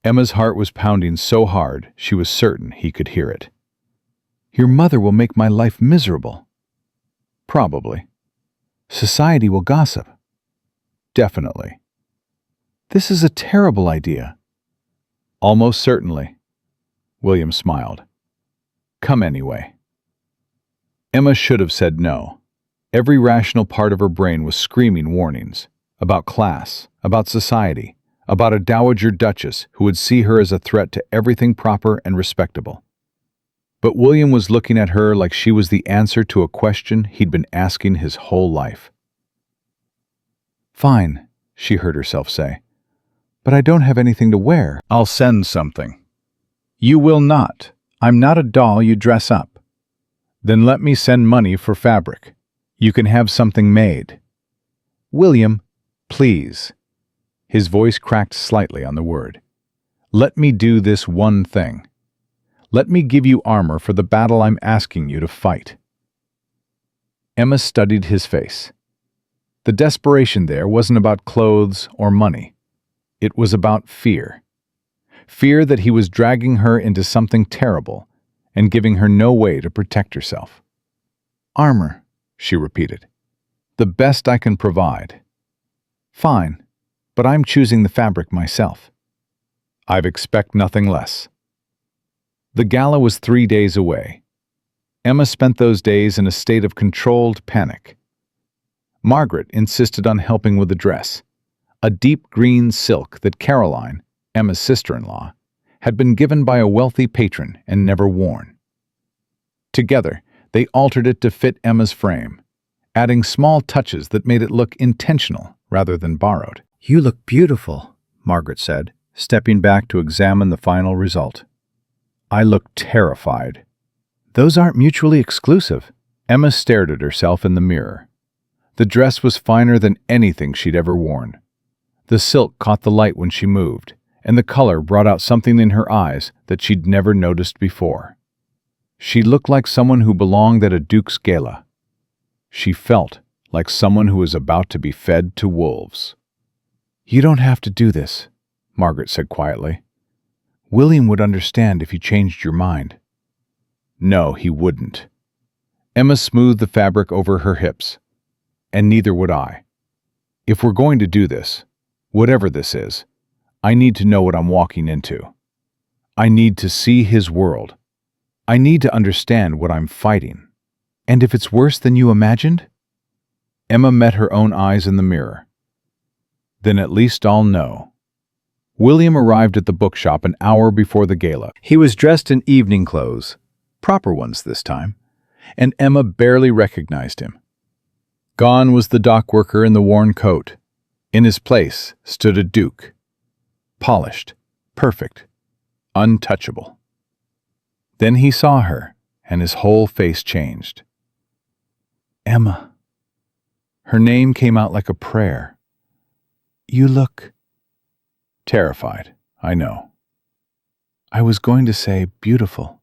Emma's heart was pounding so hard she was certain he could hear it. "Your mother will make my life miserable." "Probably." "Society will gossip." "Definitely." "This is a terrible idea." "Almost certainly." William smiled. "Come anyway." Emma should have said no. Every rational part of her brain was screaming warnings about class, about society, about a dowager duchess who would see her as a threat to everything proper and respectable. But William was looking at her like she was the answer to a question he'd been asking his whole life. "Fine," she heard herself say, "but I don't have anything to wear." "I'll send something." "You will not. I'm not a doll you dress up." "Then let me send money for fabric. You can have something made." "William, please." His voice cracked slightly on the word. "Let me do this one thing. Let me give you armor for the battle I'm asking you to fight." Emma studied his face. The desperation there wasn't about clothes or money. It was about fear. Fear that he was dragging her into something terrible and giving her no way to protect herself. "Armor," she repeated. "The best I can provide." "Fine, but I'm choosing the fabric myself." "I'd expect nothing less." The gala was 3 days away. Emma spent those days in a state of controlled panic. Margaret insisted on helping with the dress, a deep green silk that Caroline, Emma's sister-in-law, had been given by a wealthy patron and never worn. Together, they altered it to fit Emma's frame, adding small touches that made it look intentional rather than borrowed. You look beautiful, Margaret said, Stepping back to examine the final result. I looked terrified. Those aren't mutually exclusive. Emma stared at herself in the mirror. The dress was finer than anything she'd ever worn. The silk caught the light when she moved, and the color brought out something in her eyes that she'd never noticed before. She looked like someone who belonged at a duke's gala. She felt like someone who was about to be fed to wolves. "You don't have to do this," Margaret said quietly. "William would understand if you changed your mind." No, he wouldn't. Emma smoothed the fabric over her hips. And neither would I. If we're going to do this, whatever this is, I need to know what I'm walking into. I need to see his world. I need to understand what I'm fighting. And if it's worse than you imagined? Emma met her own eyes in the mirror. Then at least I'll know. William arrived at the bookshop an hour before the gala. He was dressed in evening clothes, proper ones this time, and Emma barely recognized him. Gone was the dock worker in the worn coat. In his place stood a duke. Polished, perfect, untouchable. Then he saw her, and his whole face changed. "Emma." Her name came out like a prayer. "You look..." "Terrified, I know." "I was going to say beautiful."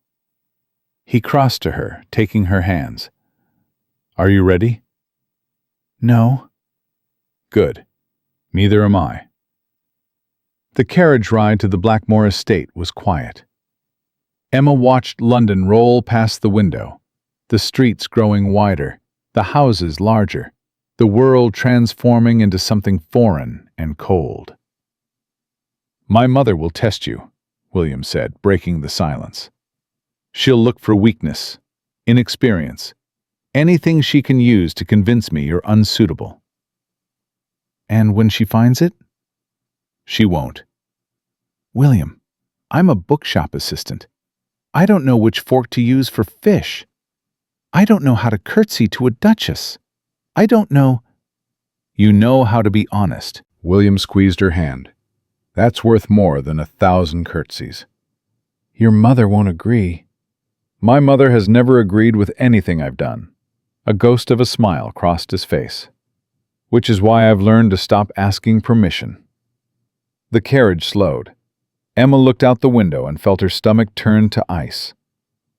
He crossed to her, taking her hands. "Are you ready?" "No." "Good. Neither am I." The carriage ride to the Blackmore estate was quiet. Emma watched London roll past the window, the streets growing wider, the houses larger, the world transforming into something foreign and cold. "My mother will test you," William said, breaking the silence. "She'll look for weakness, inexperience, anything she can use to convince me you're unsuitable." "And when she finds it?" "She won't." "William, I'm a bookshop assistant. I don't know which fork to use for fish. I don't know how to curtsy to a duchess. I don't know..." "You know how to be honest." William squeezed her hand. "That's worth more than 1,000 curtsies." "Your mother won't agree." "My mother has never agreed with anything I've done." A ghost of a smile crossed his face. "Which is why I've learned to stop asking permission." The carriage slowed. Emma looked out the window and felt her stomach turn to ice.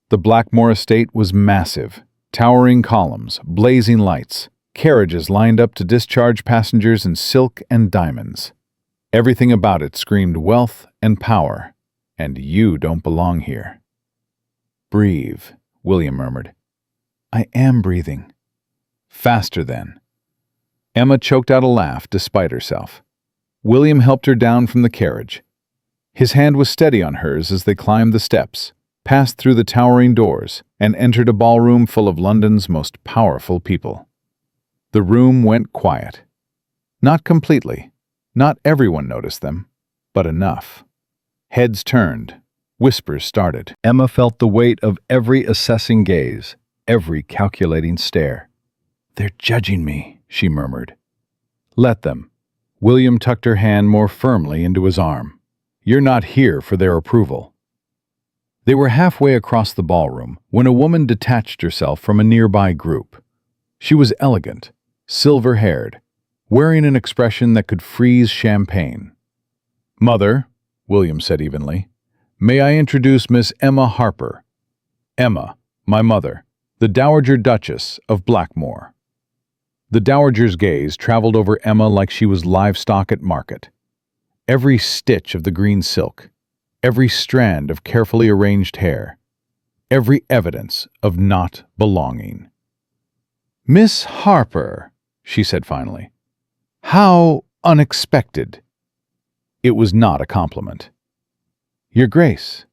The Blackmore estate was massive. Towering columns, blazing lights, carriages lined up to discharge passengers in silk and diamonds. Everything about it screamed wealth and power, and you don't belong here. "Breathe," William murmured. "I am breathing." "Faster then." Emma choked out a laugh despite herself. William helped her down from the carriage. His hand was steady on hers as they climbed the steps, passed through the towering doors, and entered a ballroom full of London's most powerful people. The room went quiet. Not completely. Not everyone noticed them, but enough. Heads turned. Whispers started. Emma felt the weight of every assessing gaze, every calculating stare. "They're judging me," she murmured. "Let them." William tucked her hand more firmly into his arm. "You're not here for their approval." They were halfway across the ballroom when a woman detached herself from a nearby group. She was elegant, silver-haired, wearing an expression that could freeze champagne. "Mother," William said evenly, "may I introduce Miss Emma Harper? Emma, my mother, the Dowager Duchess of Blackmore." The Dowager's gaze traveled over Emma like she was livestock at market. Every stitch of the green silk, every strand of carefully arranged hair, every evidence of not belonging. "Miss Harper," she said finally. "How unexpected." It was not a compliment. "Your Grace."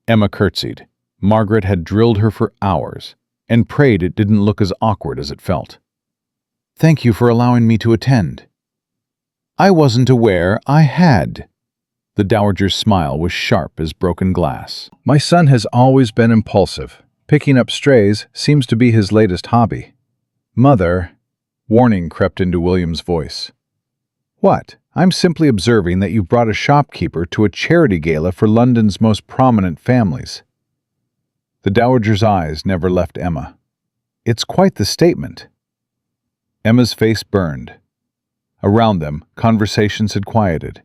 Emma curtsied. Margaret had drilled her for hours, and prayed it didn't look as awkward as it felt. "Thank you for allowing me to attend." "I wasn't aware I had." The Dowager's smile was sharp as broken glass. "My son has always been impulsive. Picking up strays seems to be his latest hobby." "Mother," warning crept into William's voice. "What? I'm simply observing that you've brought a shopkeeper to a charity gala for London's most prominent families." The Dowager's eyes never left Emma. "It's quite the statement." Emma's face burned. Around them, conversations had quieted.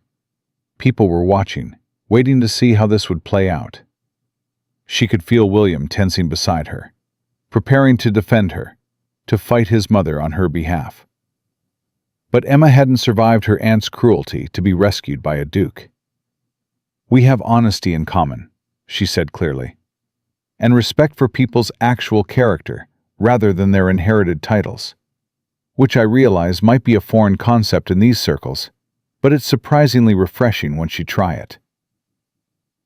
People were watching, waiting to see how this would play out. She could feel William tensing beside her, preparing to defend her, to fight his mother on her behalf. But Emma hadn't survived her aunt's cruelty to be rescued by a duke. "We have honesty in common," she said clearly, "and respect for people's actual character rather than their inherited titles, which I realize might be a foreign concept in these circles, but it's surprisingly refreshing once you try it."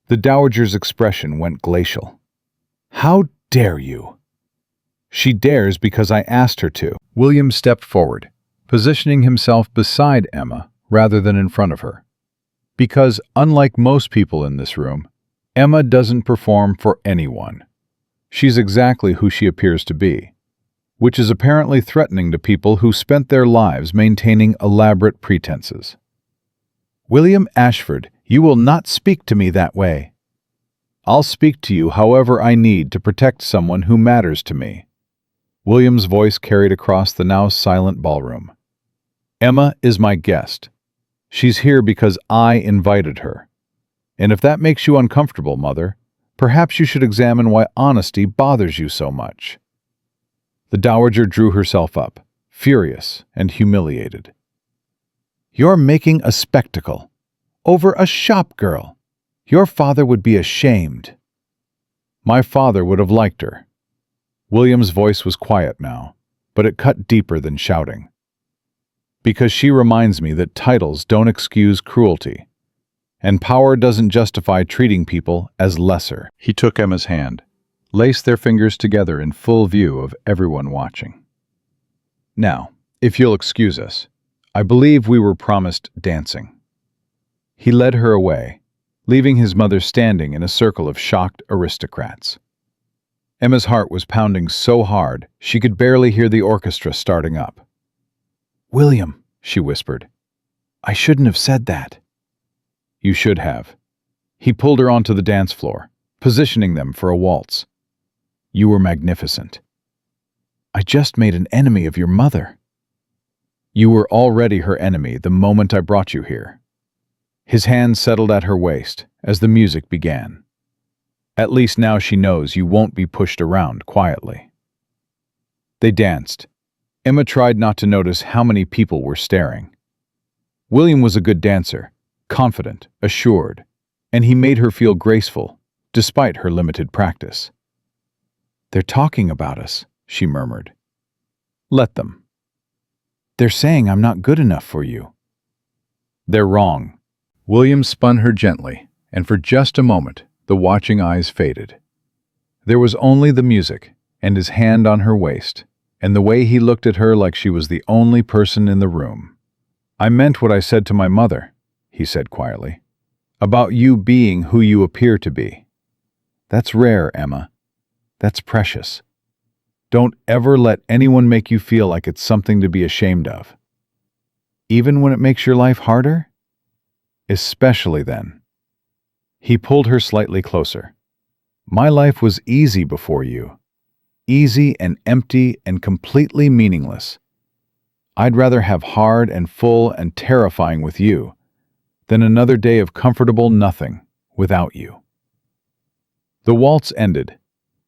The dowager's expression went glacial. "How dare you?" "She dares because I asked her to." William stepped forward, positioning himself beside Emma rather than in front of her. Because, unlike most people in this room, Emma doesn't perform for anyone. She's exactly who she appears to be, which is apparently threatening to people who spent their lives maintaining elaborate pretenses. "William Ashford, you will not speak to me that way. I'll speak to you however I need to protect someone who matters to me." William's voice carried across the now silent ballroom. "Emma is my guest. She's here because I invited her. And if that makes you uncomfortable, Mother, perhaps you should examine why honesty bothers you so much." The dowager drew herself up, furious and humiliated. "You're making a spectacle. Over a shop girl. Your father would be ashamed." "My father would have liked her." William's voice was quiet now, but it cut deeper than shouting. "Because she reminds me that titles don't excuse cruelty, and power doesn't justify treating people as lesser." He took Emma's hand, laced their fingers together in full view of everyone watching. "Now, if you'll excuse us, I believe we were promised dancing." He led her away, leaving his mother standing in a circle of shocked aristocrats. Emma's heart was pounding so hard she could barely hear the orchestra starting up. "William," she whispered, "I shouldn't have said that." "You should have." He pulled her onto the dance floor, positioning them for a waltz. "You were magnificent." "I just made an enemy of your mother." "You were already her enemy the moment I brought you here." His hand settled at her waist as the music began. "At least now she knows you won't be pushed around quietly." They danced. Emma tried not to notice how many people were staring. William was a good dancer, confident, assured, and he made her feel graceful, despite her limited practice. "They're talking about us," she murmured. "Let them." "They're saying I'm not good enough for you." "They're wrong." William spun her gently, and for just a moment, the watching eyes faded. There was only the music, and his hand on her waist, and the way he looked at her like she was the only person in the room. "I meant what I said to my mother," he said quietly, "about you being who you appear to be. That's rare, Emma. That's precious. Don't ever let anyone make you feel like it's something to be ashamed of. Even when it makes your life harder? Especially then." He pulled her slightly closer. "My life was easy before you. Easy and empty and completely meaningless. I'd rather have hard and full and terrifying with you than another day of comfortable nothing without you." The waltz ended.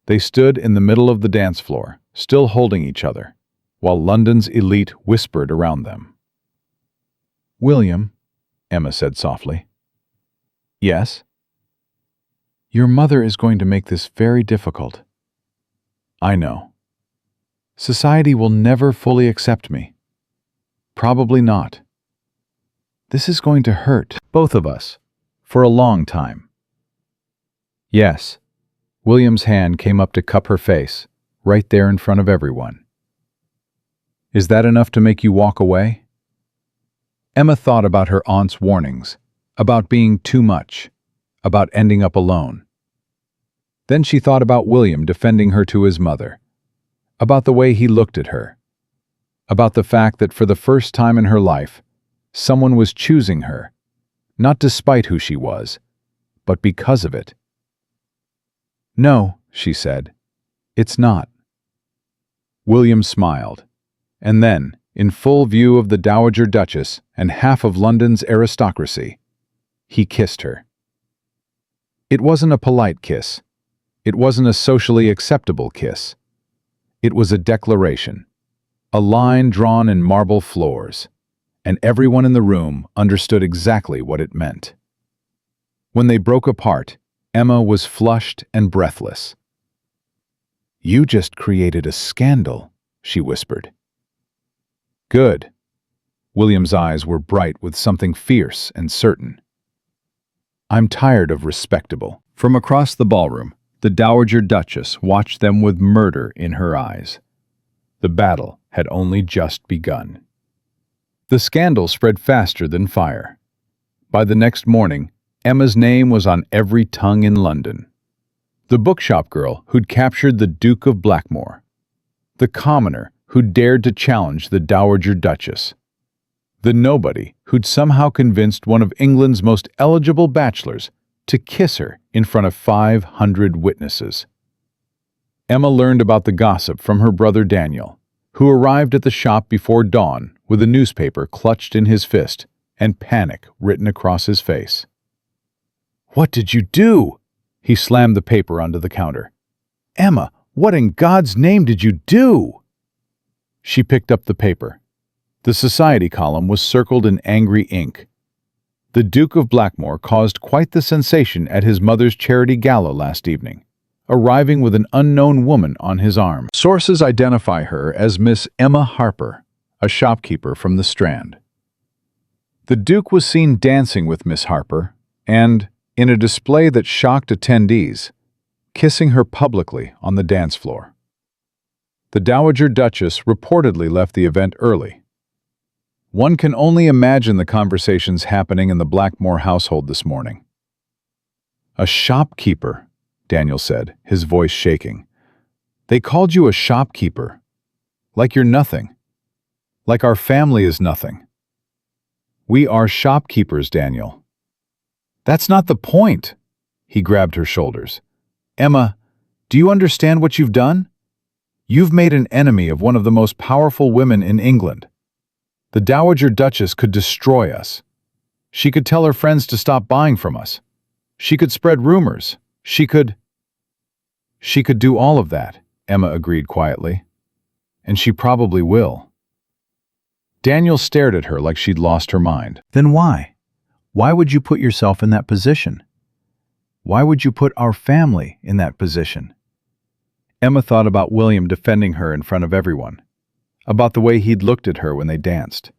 They stood in the middle of the dance floor, still holding each other, while London's elite whispered around them. "William," Emma said softly. "Yes?" "Your mother is going to make this very difficult." "I know." "Society will never fully accept me." "Probably not." "This is going to hurt both of us for a long time." "Yes." William's hand came up to cup her face, right there in front of everyone. "Is that enough to make you walk away?" Emma thought about her aunt's warnings, about being too much, about ending up alone. Then she thought about William defending her to his mother, about the way he looked at her, about the fact that for the first time in her life, someone was choosing her, not despite who she was, but because of it. "No," she said, "it's not." William smiled, and then, in full view of the Dowager Duchess and half of London's aristocracy. He kissed her. It wasn't a polite kiss. It wasn't a socially acceptable kiss. It was a declaration, a line drawn in marble floors, and everyone in the room understood exactly what it meant. When they broke apart, Emma was flushed and breathless. "You just created a scandal," she whispered. "Good." William's eyes were bright with something fierce and certain. "I'm tired of respectable." From across the ballroom, the Dowager Duchess watched them with murder in her eyes. The battle had only just begun. The scandal spread faster than fire. By the next morning, Emma's name was on every tongue in London. The bookshop girl who'd captured the Duke of Blackmore. The commoner who dared to challenge the Dowager Duchess. The nobody who'd somehow convinced one of England's most eligible bachelors to kiss her in front of 500 witnesses. Emma learned about the gossip from her brother Daniel, who arrived at the shop before dawn with a newspaper clutched in his fist and panic written across his face. "What did you do?" He slammed the paper onto the counter. "Emma, what in God's name did you do?" She picked up the paper. The society column was circled in angry ink. The Duke of Blackmore caused quite the sensation at his mother's charity gala last evening, arriving with an unknown woman on his arm. Sources identify her as Miss Emma Harper, a shopkeeper from the Strand. The Duke was seen dancing with Miss Harper and, in a display that shocked attendees, kissing her publicly on the dance floor. The Dowager Duchess reportedly left the event early. One can only imagine the conversations happening in the Blackmore household this morning. "A shopkeeper," Daniel said, his voice shaking. "They called you a shopkeeper. Like you're nothing. Like our family is nothing." "We are shopkeepers, Daniel." "That's not the point." He grabbed her shoulders. "Emma, do you understand what you've done? You've made an enemy of one of the most powerful women in England. The Dowager Duchess could destroy us. She could tell her friends to stop buying from us. She could spread rumors. She could do all of that," Emma agreed quietly. "And she probably will." Daniel stared at her like she'd lost her mind. "Then why? Why would you put yourself in that position? Why would you put our family in that position?" Emma thought about William defending her in front of everyone, about the way he'd looked at her when they danced,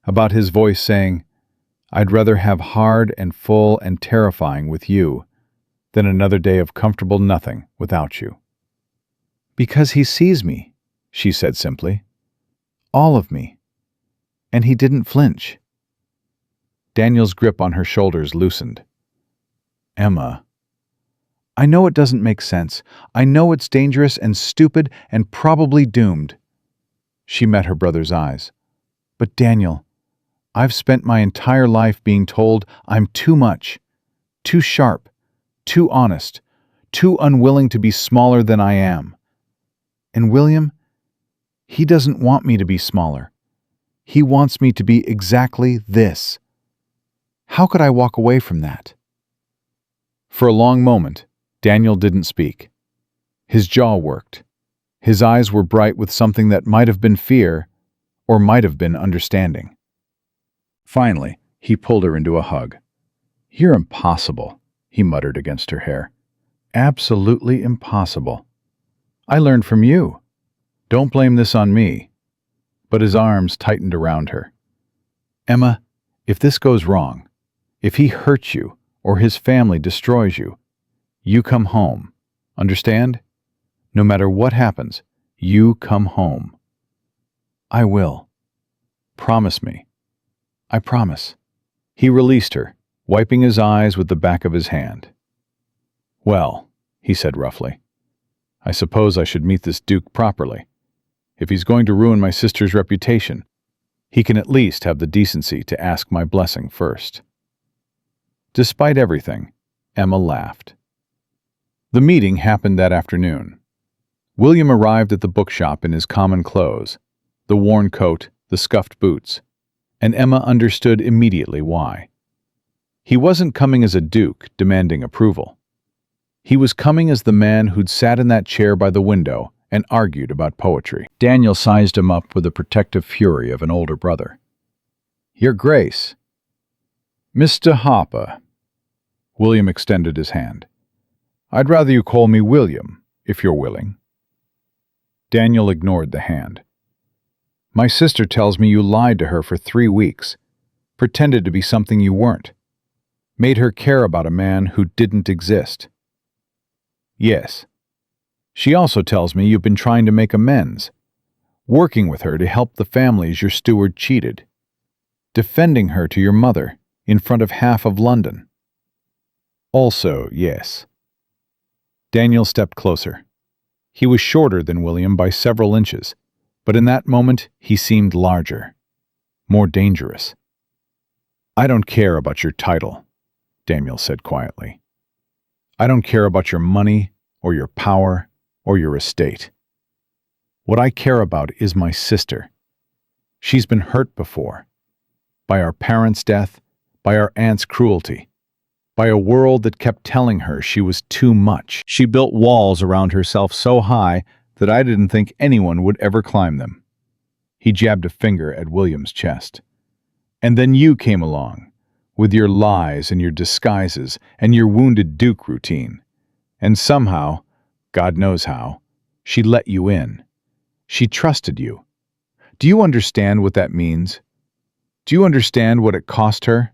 about his voice saying, "I'd rather have hard and full and terrifying with you than another day of comfortable nothing without you." "Because he sees me," she said simply. "All of me." And he didn't flinch. Daniel's grip on her shoulders loosened. "Emma, I know it doesn't make sense. I know it's dangerous and stupid and probably doomed." She met her brother's eyes. "But Daniel, I've spent my entire life being told I'm too much, too sharp, too honest, too unwilling to be smaller than I am. And William, he doesn't want me to be smaller. He wants me to be exactly this. How could I walk away from that?" For a long moment, Daniel didn't speak. His jaw worked. His eyes were bright with something that might have been fear or might have been understanding. Finally, he pulled her into a hug. "You're impossible," he muttered against her hair. "Absolutely impossible. I learned from you. Don't blame this on me." But his arms tightened around her. "Emma, if this goes wrong, if he hurts you or his family destroys you, you come home. Understand? No matter what happens, you come home." "I will. Promise me." "I promise." He released her, wiping his eyes with the back of his hand. "Well," he said roughly, "I suppose I should meet this Duke properly. If he's going to ruin my sister's reputation, he can at least have the decency to ask my blessing first." Despite everything, Emma laughed. The meeting happened that afternoon. William arrived at the bookshop in his common clothes, the worn coat, the scuffed boots, and Emma understood immediately why. He wasn't coming as a duke demanding approval. He was coming as the man who'd sat in that chair by the window and argued about poetry. Daniel sized him up with the protective fury of an older brother. "Your Grace." "Mr. Harper." William extended his hand. "I'd rather you call me William, if you're willing." Daniel ignored the hand. "My sister tells me you lied to her for 3 weeks, pretended to be something you weren't, made her care about a man who didn't exist." "Yes. She also tells me you've been trying to make amends, working with her to help the families your steward cheated, defending her to your mother in front of half of London." "Also, yes." Daniel stepped closer. He was shorter than William by several inches, but in that moment he seemed larger, more dangerous. "I don't care about your title," Daniel said quietly. "I don't care about your money or your power or your estate. What I care about is my sister. She's been hurt before, by our parents' death, by our aunt's cruelty, by a world that kept telling her she was too much. She built walls around herself so high that I didn't think anyone would ever climb them." He jabbed a finger at William's chest. "And then you came along, with your lies and your disguises and your wounded duke routine. And somehow, God knows how, she let you in. She trusted you. Do you understand what that means? Do you understand what it cost her?"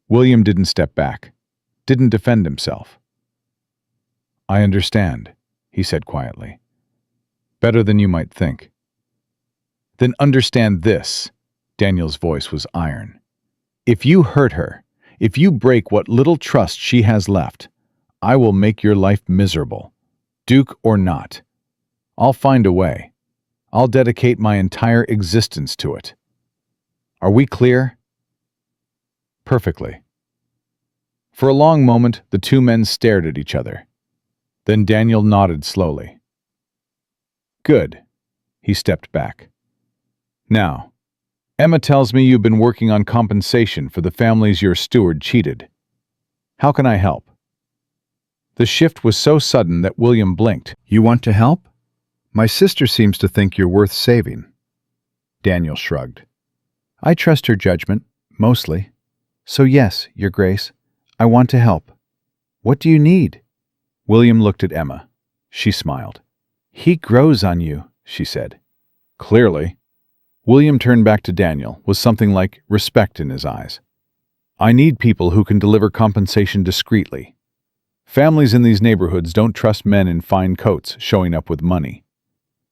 William didn't step back, didn't defend himself. "I understand," he said quietly. "Better than you might think." "Then understand this," Daniel's voice was iron. "If you hurt her, if you break what little trust she has left, I will make your life miserable, duke or not. I'll find a way. I'll dedicate my entire existence to it. Are we clear?" "Perfectly." For a long moment, the two men stared at each other. Then Daniel nodded slowly. "Good." He stepped back. "Now, Emma tells me you've been working on compensation for the families your steward cheated. How can I help?" The shift was so sudden that William blinked. "You want to help? My sister seems to think you're worth saving." Daniel shrugged. "I trust her judgment, mostly. So yes, Your Grace, I want to help. What do you need?" William looked at Emma. She smiled. "He grows on you," she said. "Clearly." William turned back to Daniel with something like respect in his eyes. "I need people who can deliver compensation discreetly. Families in these neighborhoods don't trust men in fine coats showing up with money.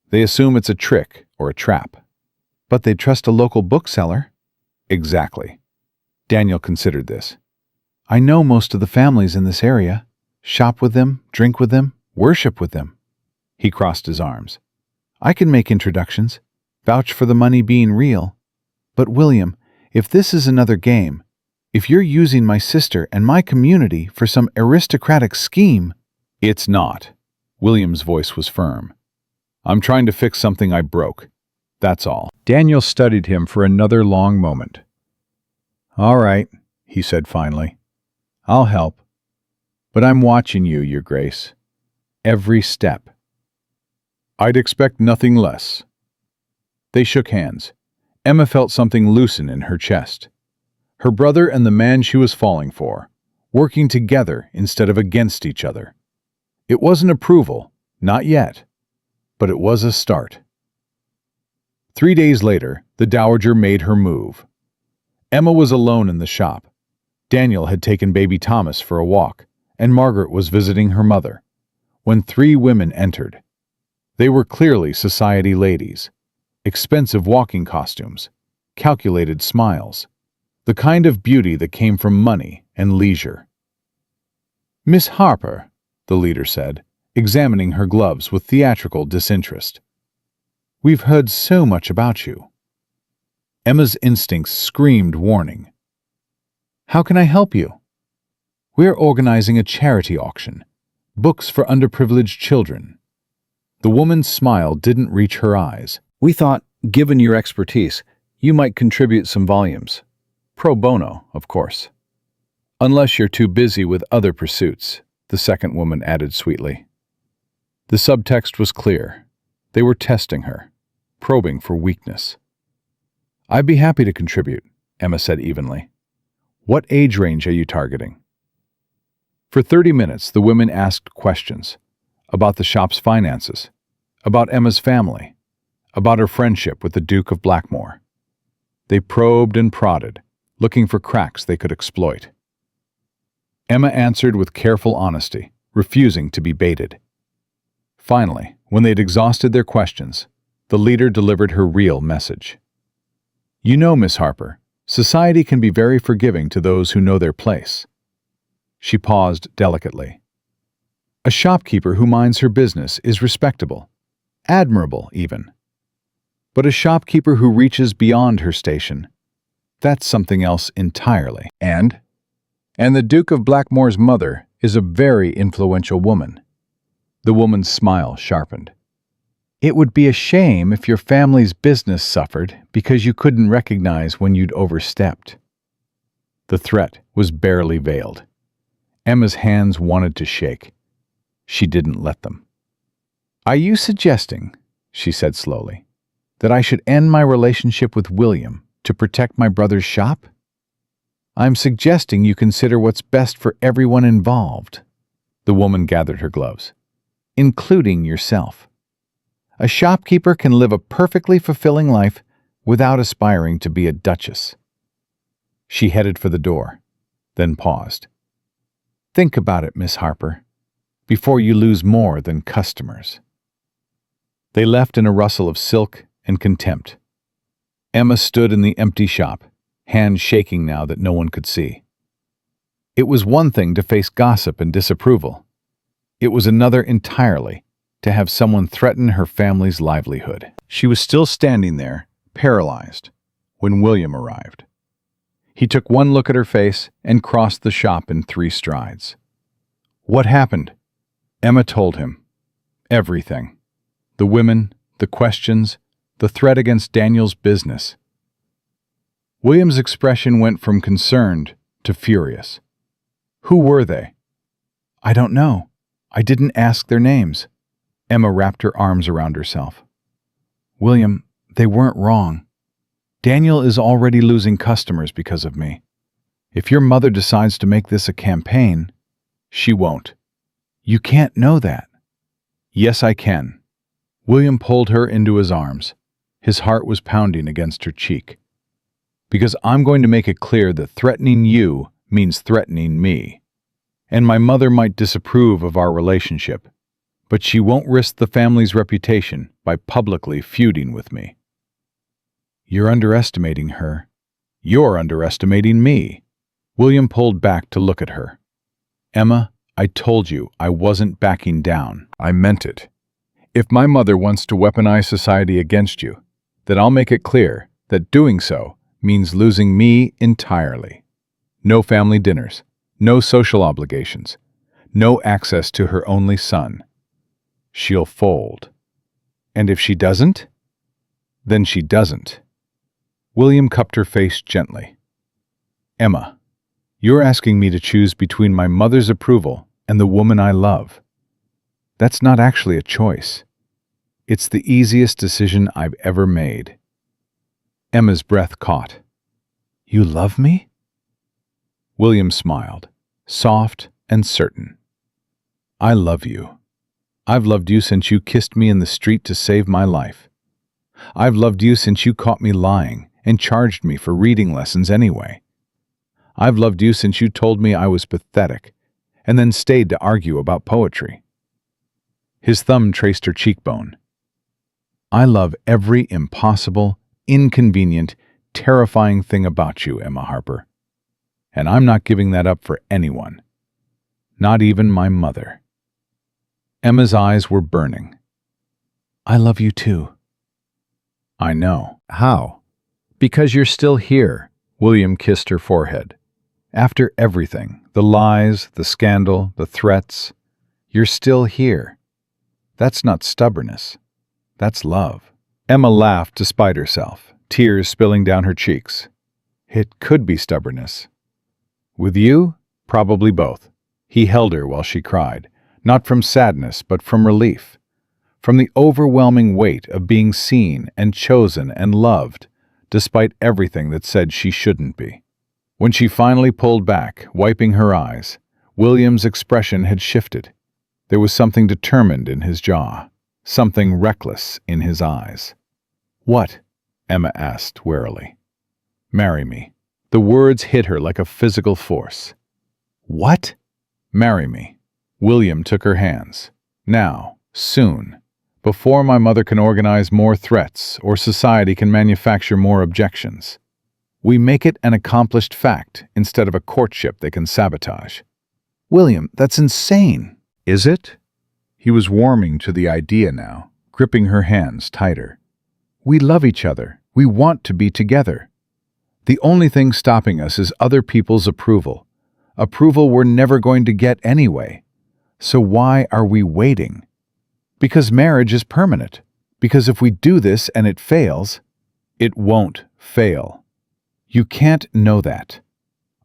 They assume it's a trick or a trap." "But they trust a local bookseller." "Exactly." Daniel considered this. "I know most of the families in this area. Shop with them, drink with them, worship with them." He crossed his arms. "I can make introductions, vouch for the money being real. But William, if this is another game, if you're using my sister and my community for some aristocratic scheme—" "It's not." William's voice was firm. "I'm trying to fix something I broke. That's all." Daniel studied him for another long moment. "All right," he said finally. "I'll help. But I'm watching you, Your Grace. Every step." "I'd expect nothing less." They shook hands. Emma felt something loosen in her chest. Her brother and the man she was falling for, working together instead of against each other. It wasn't approval, not yet, but it was a start. 3 days later, the Dowager made her move. Emma was alone in the shop. Daniel had taken baby Thomas for a walk, and Margaret was visiting her mother, when 3 women entered. They were clearly society ladies. Expensive walking costumes, calculated smiles, the kind of beauty that came from money and leisure. "Miss Harper," the leader said, examining her gloves with theatrical disinterest. "We've heard so much about you." Emma's instincts screamed warning. "How can I help you?" "We're organizing a charity auction. Books for underprivileged children." The woman's smile didn't reach her eyes. "We thought Given your expertise, you might contribute some volumes. Pro bono, of course. Unless you're too busy with other pursuits, the second woman added sweetly. The subtext was clear. They were testing her, probing for weakness. I'd be happy to contribute, Emma said evenly. What age range are you targeting? For 30 minutes, the women asked questions about the shop's finances, about Emma's family, about her friendship with the Duke of Blackmore. They probed and prodded, looking for cracks they could exploit. Emma answered with careful honesty, refusing to be baited. Finally, when they'd exhausted their questions, the leader delivered her real message. You know, Miss Harper, society can be very forgiving to those who know their place. She paused delicately. A shopkeeper who minds her business is respectable, admirable even. But a shopkeeper who reaches beyond her station, that's something else entirely. And the Duke of Blackmore's mother is a very influential woman. The woman's smile sharpened. It would be a shame if your family's business suffered because you couldn't recognize when you'd overstepped. The threat was barely veiled. Emma's hands wanted to shake. She didn't let them. Are you suggesting, she said slowly, that I should end my relationship with William to protect my brother's shop? I'm suggesting you consider what's best for everyone involved. The woman gathered her gloves, including yourself. A shopkeeper can live a perfectly fulfilling life without aspiring to be a duchess. She headed for the door, then paused. Think about it, Miss Harper, before you lose more than customers. They left in a rustle of silk and contempt. Emma stood in the empty shop, hands shaking now that no one could see. It was one thing to face gossip and disapproval. It was another entirely to have someone threaten her family's livelihood. She was still standing there, paralyzed, when William arrived. He took one look at her face and crossed the shop in 3 strides. What happened? Emma told him. Everything. The women, the questions, the threat against Daniel's business. William's expression went from concerned to furious. Who were they? I don't know. I didn't ask their names. Emma wrapped her arms around herself. William, they weren't wrong. Daniel is already losing customers because of me. If your mother decides to make this a campaign, she won't. You can't know that. Yes, I can. William pulled her into his arms. His heart was pounding against her cheek. Because I'm going to make it clear that threatening you means threatening me. And my mother might disapprove of our relationship, but she won't risk the family's reputation by publicly feuding with me. You're underestimating her. You're underestimating me. William pulled back to look at her. Emma, I told you I wasn't backing down. I meant it. If my mother wants to weaponize society against you, then I'll make it clear that doing so means losing me entirely. No family dinners, no social obligations, no access to her only son. She'll fold. And if she doesn't, then she doesn't. William cupped her face gently. Emma, you're asking me to choose between my mother's approval and the woman I love. That's not actually a choice. It's the easiest decision I've ever made. Emma's breath caught. You love me? William smiled, soft and certain. I love you. I've loved you since you kissed me in the street to save my life. I've loved you since you caught me lying and charged me for reading lessons anyway. I've loved you since you told me I was pathetic and then stayed to argue about poetry. His thumb traced her cheekbone. I love every impossible, inconvenient, terrifying thing about you, Emma Harper. And I'm not giving that up for anyone. Not even my mother. Emma's eyes were burning. I love you too. I know. How? Because you're still here. William kissed her forehead. After everything, the lies, the scandal, the threats, you're still here. That's not stubbornness. That's love. Emma laughed despite herself, tears spilling down her cheeks. It could be stubbornness. With you, probably both. He held her while she cried, not from sadness, but from relief, from the overwhelming weight of being seen and chosen and loved, despite everything that said she shouldn't be. When she finally pulled back, wiping her eyes, William's expression had shifted. There was something determined in his jaw, something reckless in his eyes. "What?" Emma asked warily. "Marry me." The words hit her like a physical force. "What?" "Marry me." William took her hands. "Now, soon, before my mother can organize more threats or society can manufacture more objections. We make it an accomplished fact instead of a courtship they can sabotage." "William, that's insane." "Is it?" He was warming to the idea now, gripping her hands tighter. "We love each other. We want to be together. The only thing stopping us is other people's approval. Approval we're never going to get anyway. So why are we waiting? Because marriage is permanent. Because if we do this and it fails, it won't fail. You can't know that.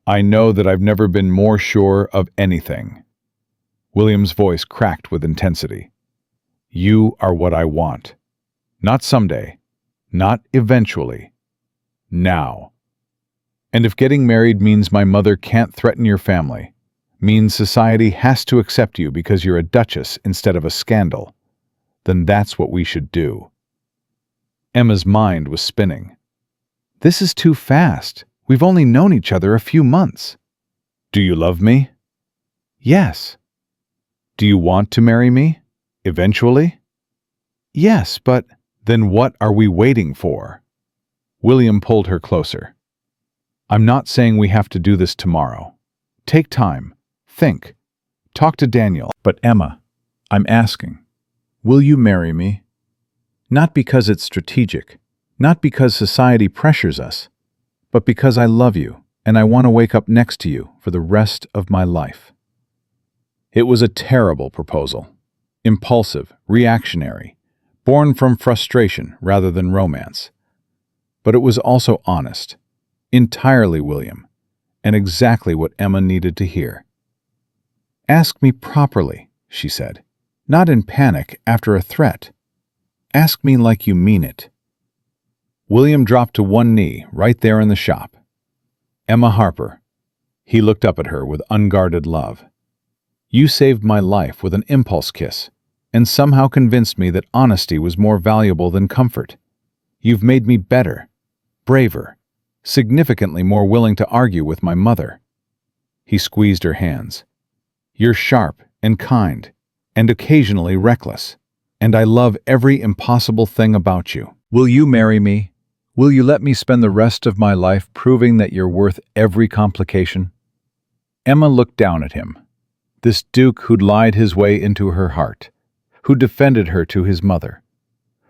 I know that I've never been more sure of anything." William's voice cracked with intensity. "You are what I want. Not someday. Not eventually. Now. And if getting married means my mother can't threaten your family, means society has to accept you because you're a duchess instead of a scandal, then that's what we should do." Emma's mind was spinning. "This is too fast. We've only known each other a few months." "Do you love me?" "Yes." "Do you want to marry me? Eventually?" "Yes, but—" "Then what are we waiting for?" William pulled her closer. "I'm not saying we have to do this tomorrow. Take time. Think. Talk to Daniel. But Emma, I'm asking, will you marry me? Not because it's strategic, not because society pressures us, but because I love you and I want to wake up next to you for the rest of my life." It was a terrible proposal. Impulsive, reactionary, born from frustration rather than romance. But it was also honest, entirely William, and exactly what Emma needed to hear. "Ask me properly," she said, "not in panic after a threat. Ask me like you mean it." William dropped to one knee right there in the shop. "Emma Harper." He looked up at her with unguarded love. "You saved my life with an impulse kiss, and somehow convinced me that honesty was more valuable than comfort. You've made me better, braver, significantly more willing to argue with my mother." He squeezed her hands. "You're sharp and kind, and occasionally reckless, and I love every impossible thing about you. Will you marry me? Will you let me spend the rest of my life proving that you're worth every complication?" Emma looked down at him. This duke who'd lied his way into her heart, who defended her to his mother,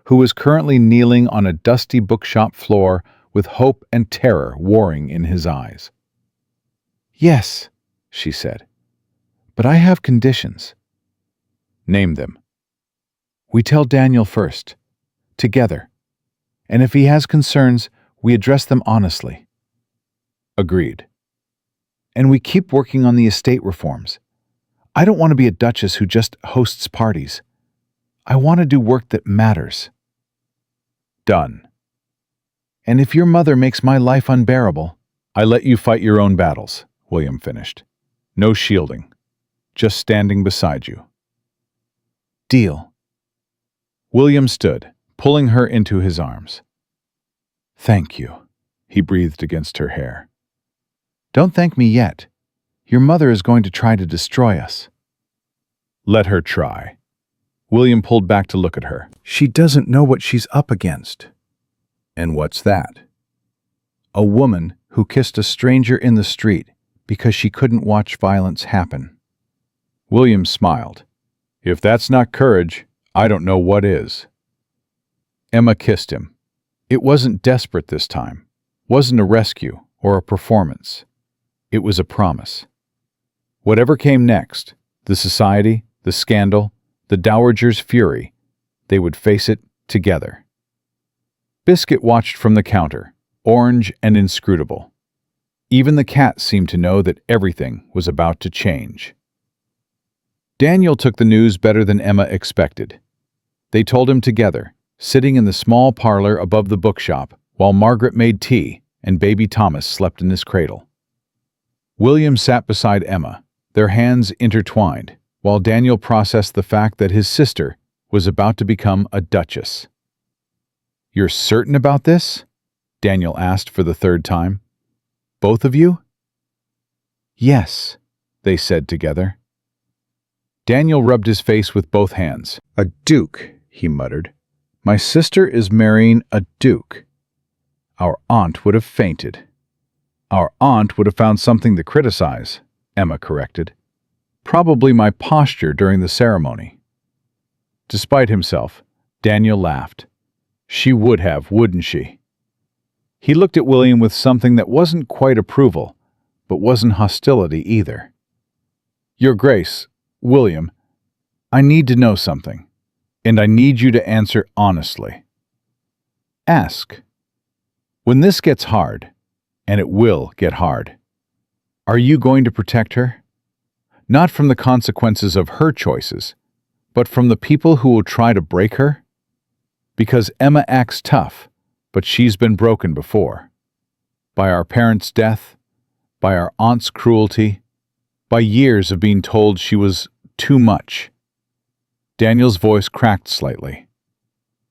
who was currently kneeling on a dusty bookshop floor with hope and terror warring in his eyes. "Yes," she said, "but I have conditions." "Name them." "We tell Daniel first, together, and if he has concerns, we address them honestly." "Agreed." "And we keep working on the estate reforms. I don't want to be a duchess who just hosts parties. I want to do work that matters." "Done." "And if your mother makes my life unbearable—" "I let you fight your own battles," William finished. "No shielding. Just standing beside you." "Deal." William stood, pulling her into his arms. "Thank you," he breathed against her hair. "Don't thank me yet. Your mother is going to try to destroy us." "Let her try." William pulled back to look at her. "She doesn't know what she's up against." "And what's that?" "A woman who kissed a stranger in the street because she couldn't watch violence happen." William smiled. "If that's not courage, I don't know what is." Emma kissed him. It wasn't desperate this time, wasn't a rescue or a performance. It was a promise. Whatever came next, the society, the scandal, the dowager's fury, they would face it together. Biscuit watched from the counter, orange and inscrutable. Even the cat seemed to know that everything was about to change. Daniel took the news better than Emma expected. They told him together, sitting in the small parlor above the bookshop, while Margaret made tea and baby Thomas slept in his cradle. William sat beside Emma, their hands intertwined, while Daniel processed the fact that his sister was about to become a duchess. "You're certain about this?" Daniel asked for the third time. "Both of you?" "Yes," they said together. Daniel rubbed his face with both hands. "A duke," he muttered. "My sister is marrying a duke. Our aunt would have fainted." "Our aunt would have found something to criticize," Emma corrected. "Probably my posture during the ceremony." Despite himself, Daniel laughed. "She would have, wouldn't she?" He looked at William with something that wasn't quite approval, but wasn't hostility either. "Your Grace, William, I need to know something, and I need you to answer honestly." "Ask." "When this gets hard, and it will get hard, are you going to protect her? Not from the consequences of her choices, but from the people who will try to break her? Because Emma acts tough, but she's been broken before. By our parents' death, by our aunt's cruelty, by years of being told she was too much." Daniel's voice cracked slightly.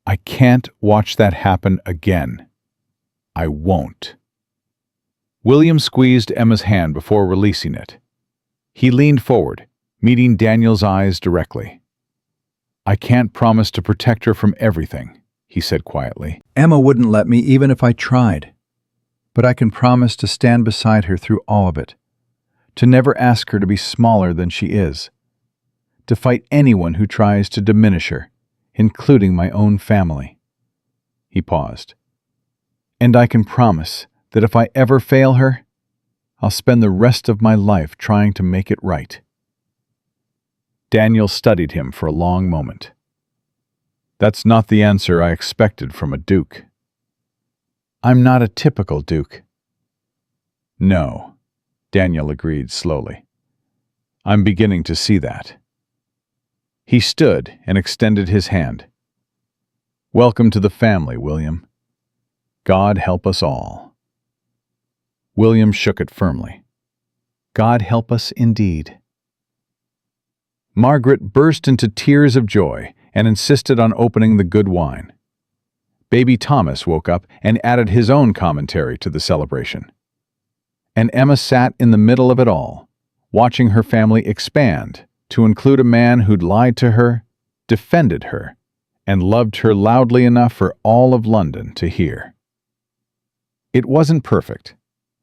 "I can't watch that happen again. I won't." William squeezed Emma's hand before releasing it. He leaned forward, meeting Daniel's eyes directly. "I can't promise to protect her from everything," he said quietly. Emma wouldn't let me even if I tried. But I can promise to stand beside her through all of it, to never ask her to be smaller than she is, to fight anyone who tries to diminish her, including my own family." He paused. "And I can promise that if I ever fail her, I'll spend the rest of my life trying to make it right." Daniel studied him for a long moment. "That's not the answer I expected from a duke." "I'm not a typical duke." "No," Daniel agreed slowly. "I'm beginning to see that." He stood and extended his hand. "Welcome to the family, William. God help us all." William shook it firmly. "God help us indeed." Margaret burst into tears of joy and insisted on opening the good wine. Baby Thomas woke up and added his own commentary to the celebration. And Emma sat in the middle of it all, watching her family expand to include a man who'd lied to her, defended her, and loved her loudly enough for all of London to hear. It wasn't perfect.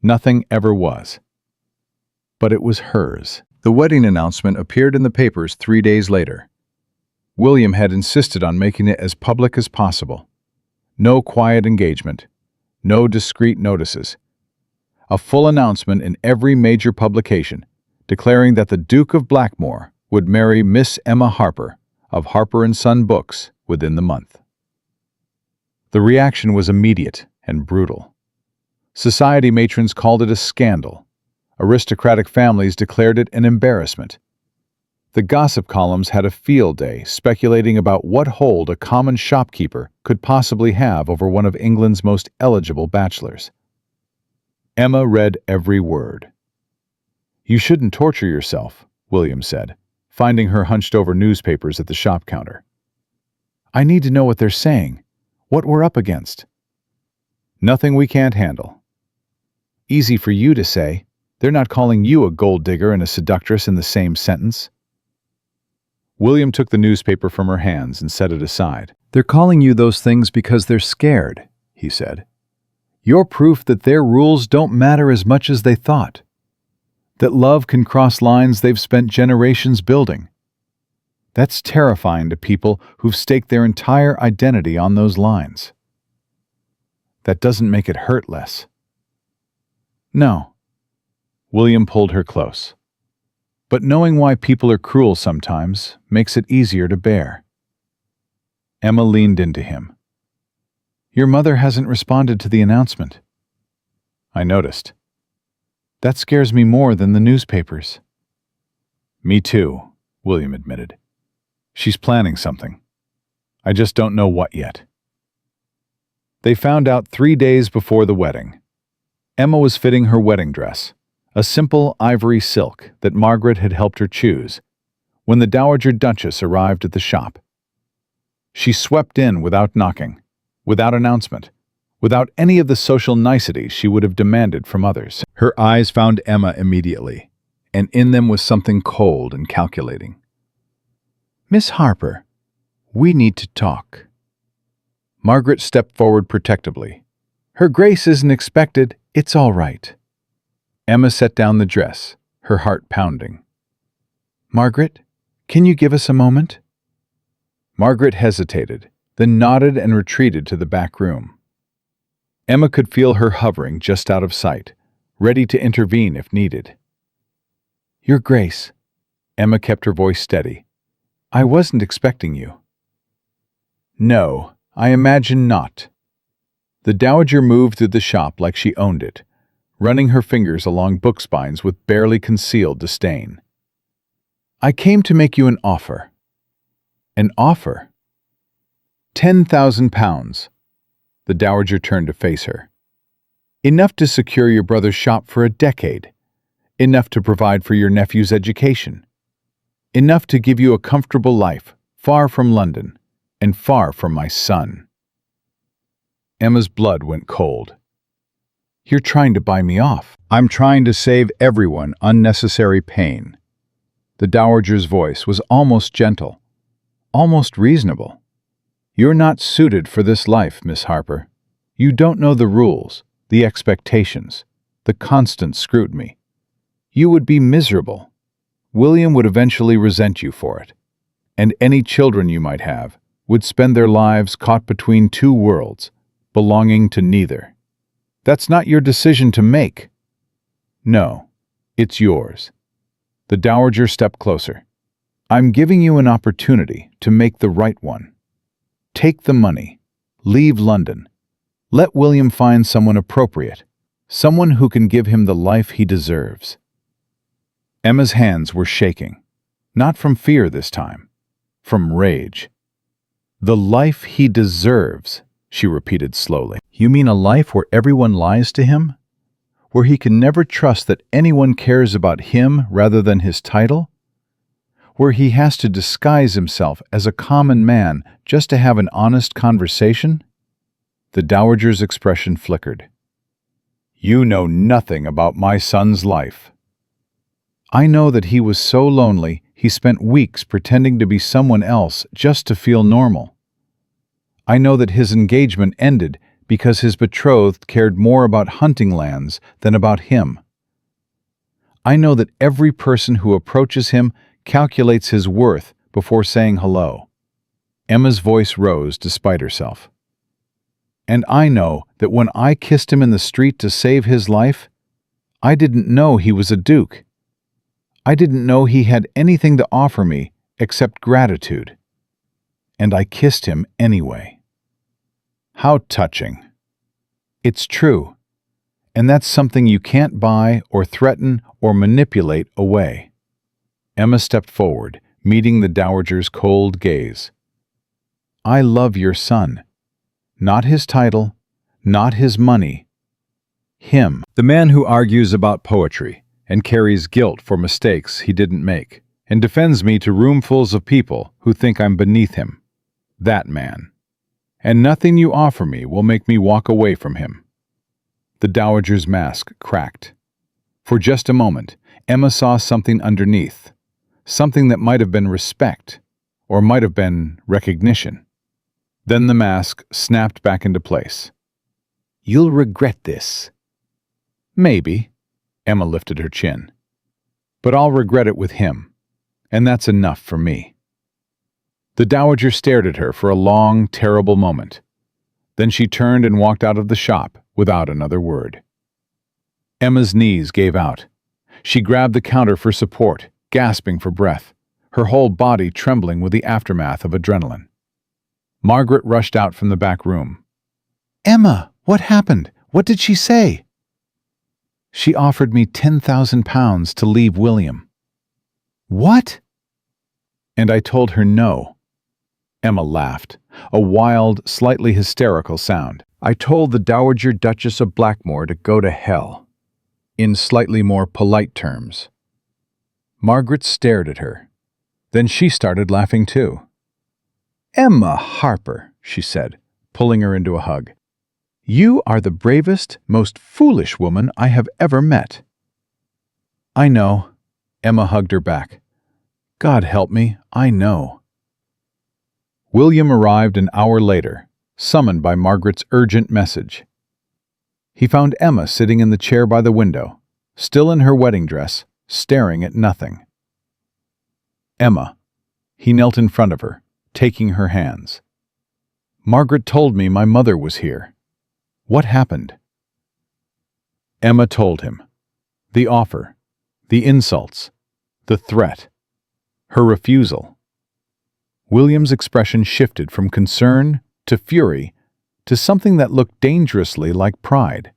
Nothing ever was. But it was hers. The wedding announcement appeared in the papers 3 days later. William had insisted on making it as public as possible. No quiet engagement. No discreet notices. A full announcement in every major publication, declaring that the Duke of Blackmore would marry Miss Emma Harper of Harper & Son Books within the month. The reaction was immediate and brutal. Society matrons called it a scandal. Aristocratic families declared it an embarrassment. The gossip columns had a field day speculating about what hold a common shopkeeper could possibly have over one of England's most eligible bachelors. Emma read every word. "You shouldn't torture yourself," William said, finding her hunched over newspapers at the shop counter. "I need to know what they're saying, what we're up against." "Nothing we can't handle." "Easy for you to say. They're not calling you a gold digger and a seductress in the same sentence." William took the newspaper from her hands and set it aside. "They're calling you those things because they're scared," he said. "You're proof that their rules don't matter as much as they thought. That love can cross lines they've spent generations building. That's terrifying to people who've staked their entire identity on those lines. That doesn't make it hurt less." "No." William pulled her close. "But knowing why people are cruel sometimes makes it easier to bear." Emma leaned into him. Your mother hasn't responded to the announcement. I noticed. That scares me more than the newspapers. Me too, William admitted. She's planning something. I just don't know what yet. They found out 3 days before the wedding. Emma was fitting her wedding dress, a simple ivory silk that Margaret had helped her choose, when the Dowager Duchess arrived at the shop. She swept in without knocking, without announcement, without any of the social niceties she would have demanded from others. Her eyes found Emma immediately, and in them was something cold and calculating. "Miss Harper, we need to talk." Margaret stepped forward protectively. "Her Grace isn't expected. It's all right." Emma set down the dress, her heart pounding. "Margaret, can you give us a moment?" Margaret hesitated, then nodded and retreated to the back room. Emma could feel her hovering just out of sight, ready to intervene if needed. "Your Grace," Emma kept her voice steady, "I wasn't expecting you." "No, I imagine not." The Dowager moved through the shop like she owned it, running her fingers along book spines with barely concealed disdain. "I came to make you an offer." "An offer?" £10,000. The Dowager turned to face her. "Enough to secure your brother's shop for a decade. Enough to provide for your nephew's education. Enough to give you a comfortable life, far from London, and far from my son." Emma's blood went cold. "You're trying to buy me off." "I'm trying to save everyone unnecessary pain." The Dowager's voice was almost gentle, almost reasonable. "You're not suited for this life, Miss Harper. You don't know the rules, the expectations, the constant scrutiny. You would be miserable. William would eventually resent you for it. And any children you might have would spend their lives caught between two worlds, belonging to neither. That's not your decision to make. No, it's yours." The Dowager stepped closer. "I'm giving you an opportunity to make the right one. Take the money. Leave London. Let William find someone appropriate, someone who can give him the life he deserves." Emma's hands were shaking, not from fear this time, from rage. "The life he deserves," she repeated slowly. "You mean a life where everyone lies to him? Where he can never trust that anyone cares about him rather than his title? Where he has to disguise himself as a common man just to have an honest conversation?" The Dowager's expression flickered. "You know nothing about my son's life." "I know that he was so lonely he spent weeks pretending to be someone else just to feel normal. I know that his engagement ended because his betrothed cared more about hunting lands than about him. I know that every person who approaches him calculates his worth before saying hello." Emma's voice rose despite herself. "And I know that when I kissed him in the street to save his life, I didn't know he was a duke. I didn't know he had anything to offer me except gratitude. And I kissed him anyway." "How touching." "It's true. And that's something you can't buy or threaten or manipulate away." Emma stepped forward, meeting the Dowager's cold gaze. "I love your son. Not his title, not his money. Him." "The man who argues about poetry and carries guilt for mistakes he didn't make, and defends me to roomfuls of people who think I'm beneath him. That man. And nothing you offer me will make me walk away from him." The Dowager's mask cracked. For just a moment, Emma saw something underneath, something that might have been respect, or might have been recognition. Then the mask snapped back into place. "You'll regret this." "Maybe." Emma lifted her chin. "But I'll regret it with him, and that's enough for me." The Dowager stared at her for a long, terrible moment. Then she turned and walked out of the shop without another word. Emma's knees gave out. She grabbed the counter for support, gasping for breath, her whole body trembling with the aftermath of adrenaline. Margaret rushed out from the back room. Emma, what happened? What did she say? She offered me £10,000 to leave William. What? And I told her no. Emma laughed, a wild, slightly hysterical sound. I told the Dowager Duchess of Blackmore to go to hell, in slightly more polite terms. Margaret stared at her. Then she started laughing too. Emma Harper, she said, pulling her into a hug. You are the bravest, most foolish woman I have ever met. I know. Emma hugged her back. God help me, I know. William arrived an hour later, summoned by Margaret's urgent message. He found Emma sitting in the chair by the window, still in her wedding dress, staring at nothing. Emma. He knelt in front of her, taking her hands. Margaret told me my mother was here. What happened? Emma told him. The offer, the insults, the threat, her refusal. William's expression shifted from concern to fury to something that looked dangerously like pride.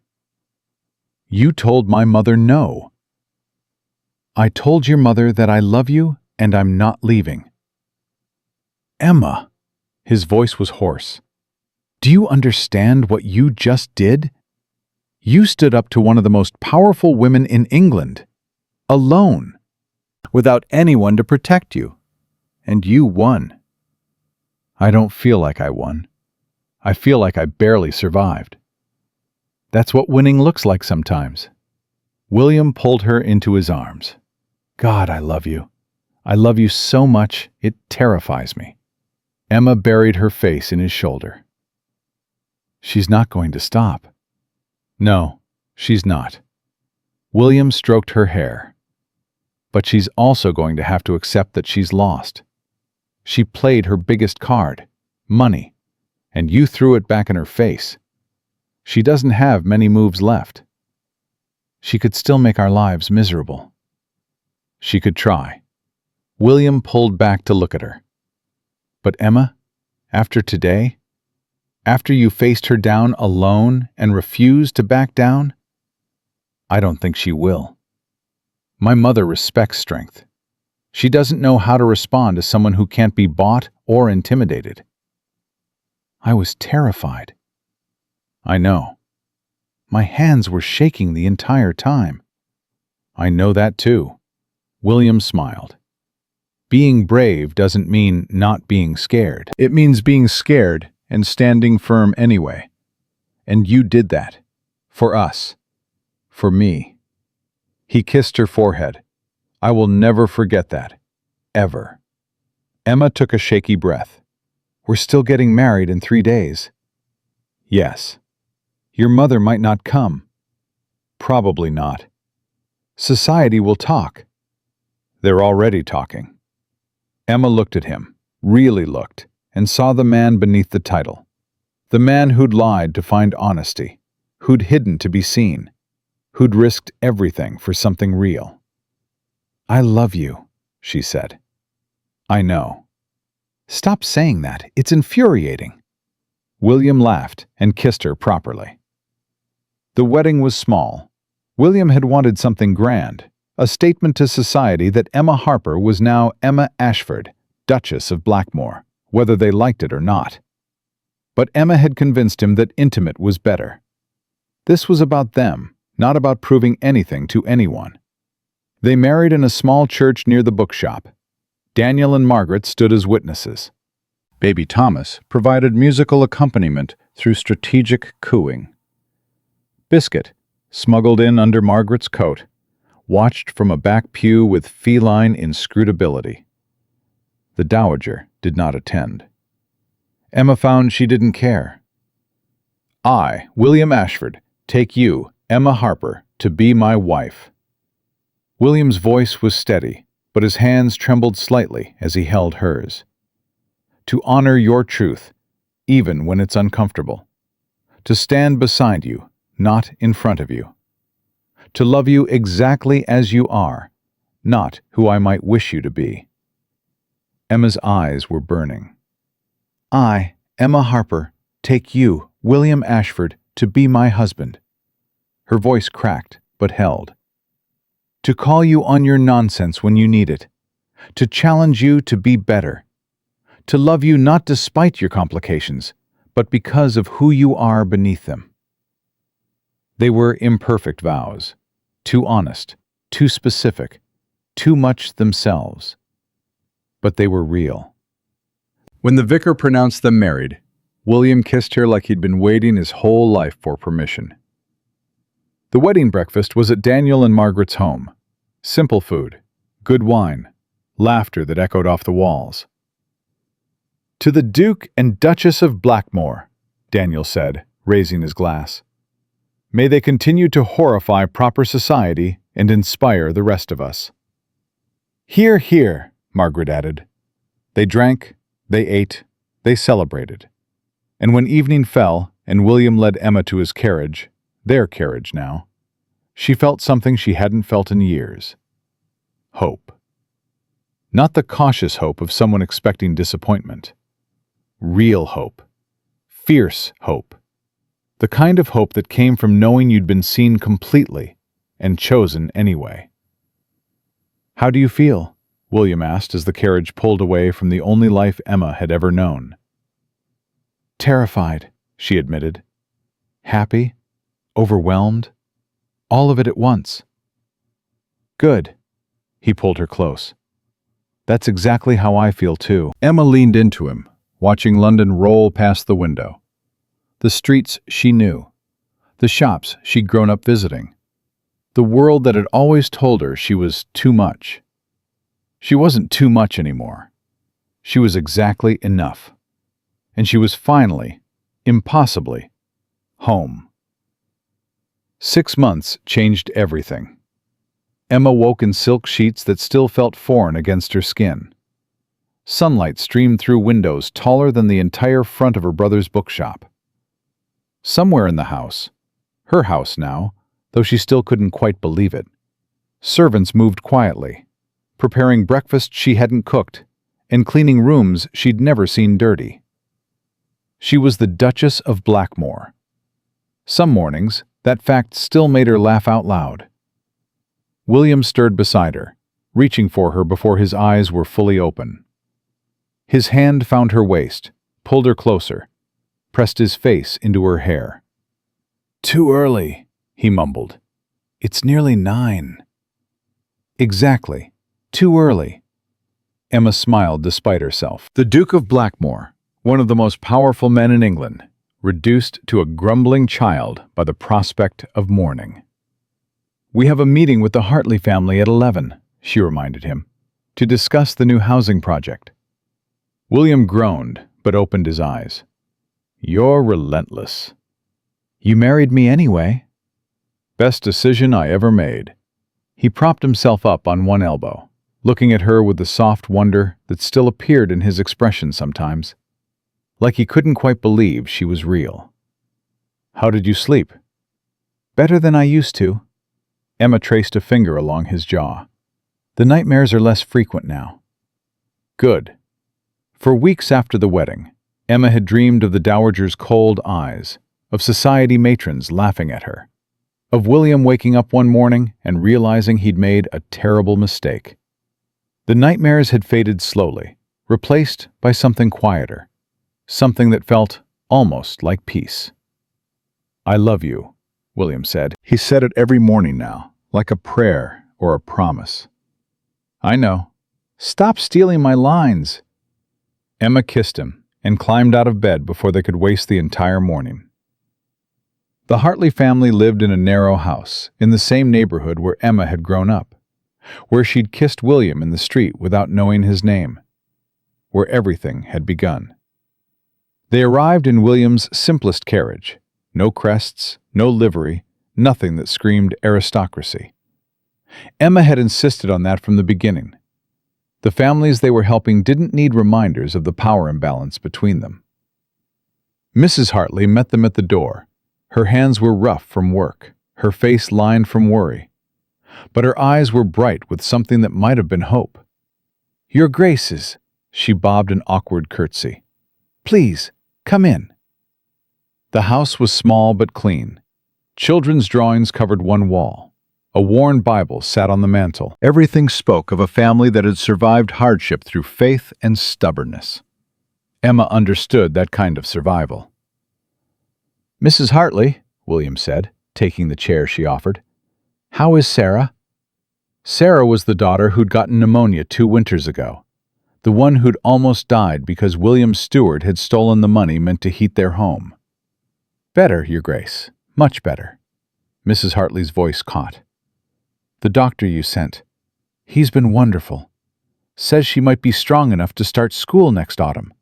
You told my mother no. I told your mother that I love you and I'm not leaving. Emma, his voice was hoarse. Do you understand what you just did? You stood up to one of the most powerful women in England, alone, without anyone to protect you, and you won. I don't feel like I won. I feel like I barely survived. That's what winning looks like sometimes. William pulled her into his arms. God, I love you. I love you so much, it terrifies me. Emma buried her face in his shoulder. She's not going to stop. No, she's not. William stroked her hair. But she's also going to have to accept that she's lost. She played her biggest card, money, and you threw it back in her face. She doesn't have many moves left. She could still make our lives miserable. She could try. William pulled back to look at her. But Emma, after today, after you faced her down alone and refused to back down, I don't think she will. My mother respects strength. She doesn't know how to respond to someone who can't be bought or intimidated. I was terrified. I know. My hands were shaking the entire time. I know that too. William smiled. Being brave doesn't mean not being scared. It means being scared and standing firm anyway. And you did that. For us. For me. He kissed her forehead. I will never forget that. Ever. Emma took a shaky breath. We're still getting married in 3 days. Yes. Your mother might not come. Probably not. Society will talk. They're already talking. Emma looked at him, really looked, and saw the man beneath the title. The man who'd lied to find honesty, who'd hidden to be seen, who'd risked everything for something real. I love you, she said. I know. Stop saying that. It's infuriating. William laughed and kissed her properly. The wedding was small. William had wanted something grand, a statement to society that Emma Harper was now Emma Ashford, Duchess of Blackmore, whether they liked it or not. But Emma had convinced him that intimate was better. This was about them, not about proving anything to anyone. They married in a small church near the bookshop. Daniel and Margaret stood as witnesses. Baby Thomas provided musical accompaniment through strategic cooing. Biscuit, smuggled in under Margaret's coat, watched from a back pew with feline inscrutability. The Dowager did not attend. Emma found she didn't care. I, William Ashford, take you, Emma Harper, to be my wife. William's voice was steady, but his hands trembled slightly as he held hers. To honor your truth, even when it's uncomfortable. To stand beside you, not in front of you. To love you exactly as you are, not who I might wish you to be. Emma's eyes were burning. I, Emma Harper, take you, William Ashford, to be my husband." Her voice cracked, but held. "To call you on your nonsense when you need it. To challenge you to be better. To love you not despite your complications, but because of who you are beneath them." They were imperfect vows, too honest, too specific, too much themselves. But they were real. When the vicar pronounced them married, William kissed her like he'd been waiting his whole life for permission. The wedding breakfast was at Daniel and Margaret's home. Simple food, good wine, laughter that echoed off the walls. "To the Duke and Duchess of Blackmore," Daniel said, raising his glass. "May they continue to horrify proper society and inspire the rest of us." "Hear, hear," Margaret added. They drank, they ate, they celebrated. And when evening fell and William led Emma to his carriage, their carriage now, she felt something she hadn't felt in years. Hope. Not the cautious hope of someone expecting disappointment. Real hope. Fierce hope. The kind of hope that came from knowing you'd been seen completely and chosen anyway. "How do you feel?" William asked as the carriage pulled away from the only life Emma had ever known. "Terrified," she admitted. "Happy, overwhelmed, all of it at once." "Good." He pulled her close. "That's exactly how I feel too." Emma leaned into him, watching London roll past the window. The streets she knew, the shops she'd grown up visiting, the world that had always told her she was too much. She wasn't too much anymore. She was exactly enough. And she was finally, impossibly, home. 6 months changed everything. Emma woke in silk sheets that still felt foreign against her skin. Sunlight streamed through windows taller than the entire front of her brother's bookshop. Somewhere in the house, her house now, though she still couldn't quite believe it, servants moved quietly, preparing breakfast she hadn't cooked and cleaning rooms she'd never seen dirty. She was the Duchess of Blackmore. Some mornings, that fact still made her laugh out loud. William stirred beside her, reaching for her before his eyes were fully open. His hand found her waist, pulled her closer, pressed his face into her hair. "Too early," he mumbled. "It's nearly 9. "Exactly. Too early." Emma smiled despite herself. The Duke of Blackmore, one of the most powerful men in England, reduced to a grumbling child by the prospect of mourning. "We have a meeting with the Hartley family at 11, she reminded him, "to discuss the new housing project." William groaned, but opened his eyes. "You're relentless." "You married me anyway." "Best decision I ever made." He propped himself up on one elbow, looking at her with the soft wonder that still appeared in his expression sometimes, like he couldn't quite believe she was real. "How did you sleep?" "Better than I used to." Emma traced a finger along his jaw. "The nightmares are less frequent now." Good. For weeks after the wedding, Emma had dreamed of the dowager's cold eyes, of society matrons laughing at her, of William waking up one morning and realizing he'd made a terrible mistake. The nightmares had faded slowly, replaced by something quieter, something that felt almost like peace. "I love you," William said. He said it every morning now, like a prayer or a promise. "I know. Stop stealing my lines." Emma kissed him and climbed out of bed before they could waste the entire morning. The Hartley family lived in a narrow house in the same neighborhood where Emma had grown up, where she'd kissed William in the street without knowing his name, where everything had begun. They arrived in William's simplest carriage, no crests, no livery, nothing that screamed aristocracy. Emma had insisted on that from the beginning. The families they were helping didn't need reminders of the power imbalance between them. Mrs. Hartley met them at the door. Her hands were rough from work, her face lined from worry. But her eyes were bright with something that might have been hope. "Your Graces," she bobbed an awkward curtsy. "Please, come in." The house was small but clean. Children's drawings covered one wall. A worn Bible sat on the mantel. Everything spoke of a family that had survived hardship through faith and stubbornness. Emma understood that kind of survival. "Mrs. Hartley," William said, taking the chair she offered. "How is Sarah?" Sarah was the daughter who'd gotten pneumonia 2 winters ago. The one who'd almost died because William's steward had stolen the money meant to heat their home. "Better, Your Grace. Much better." Mrs. Hartley's voice caught. "The doctor you sent. He's been wonderful. Says she might be strong enough to start school next autumn."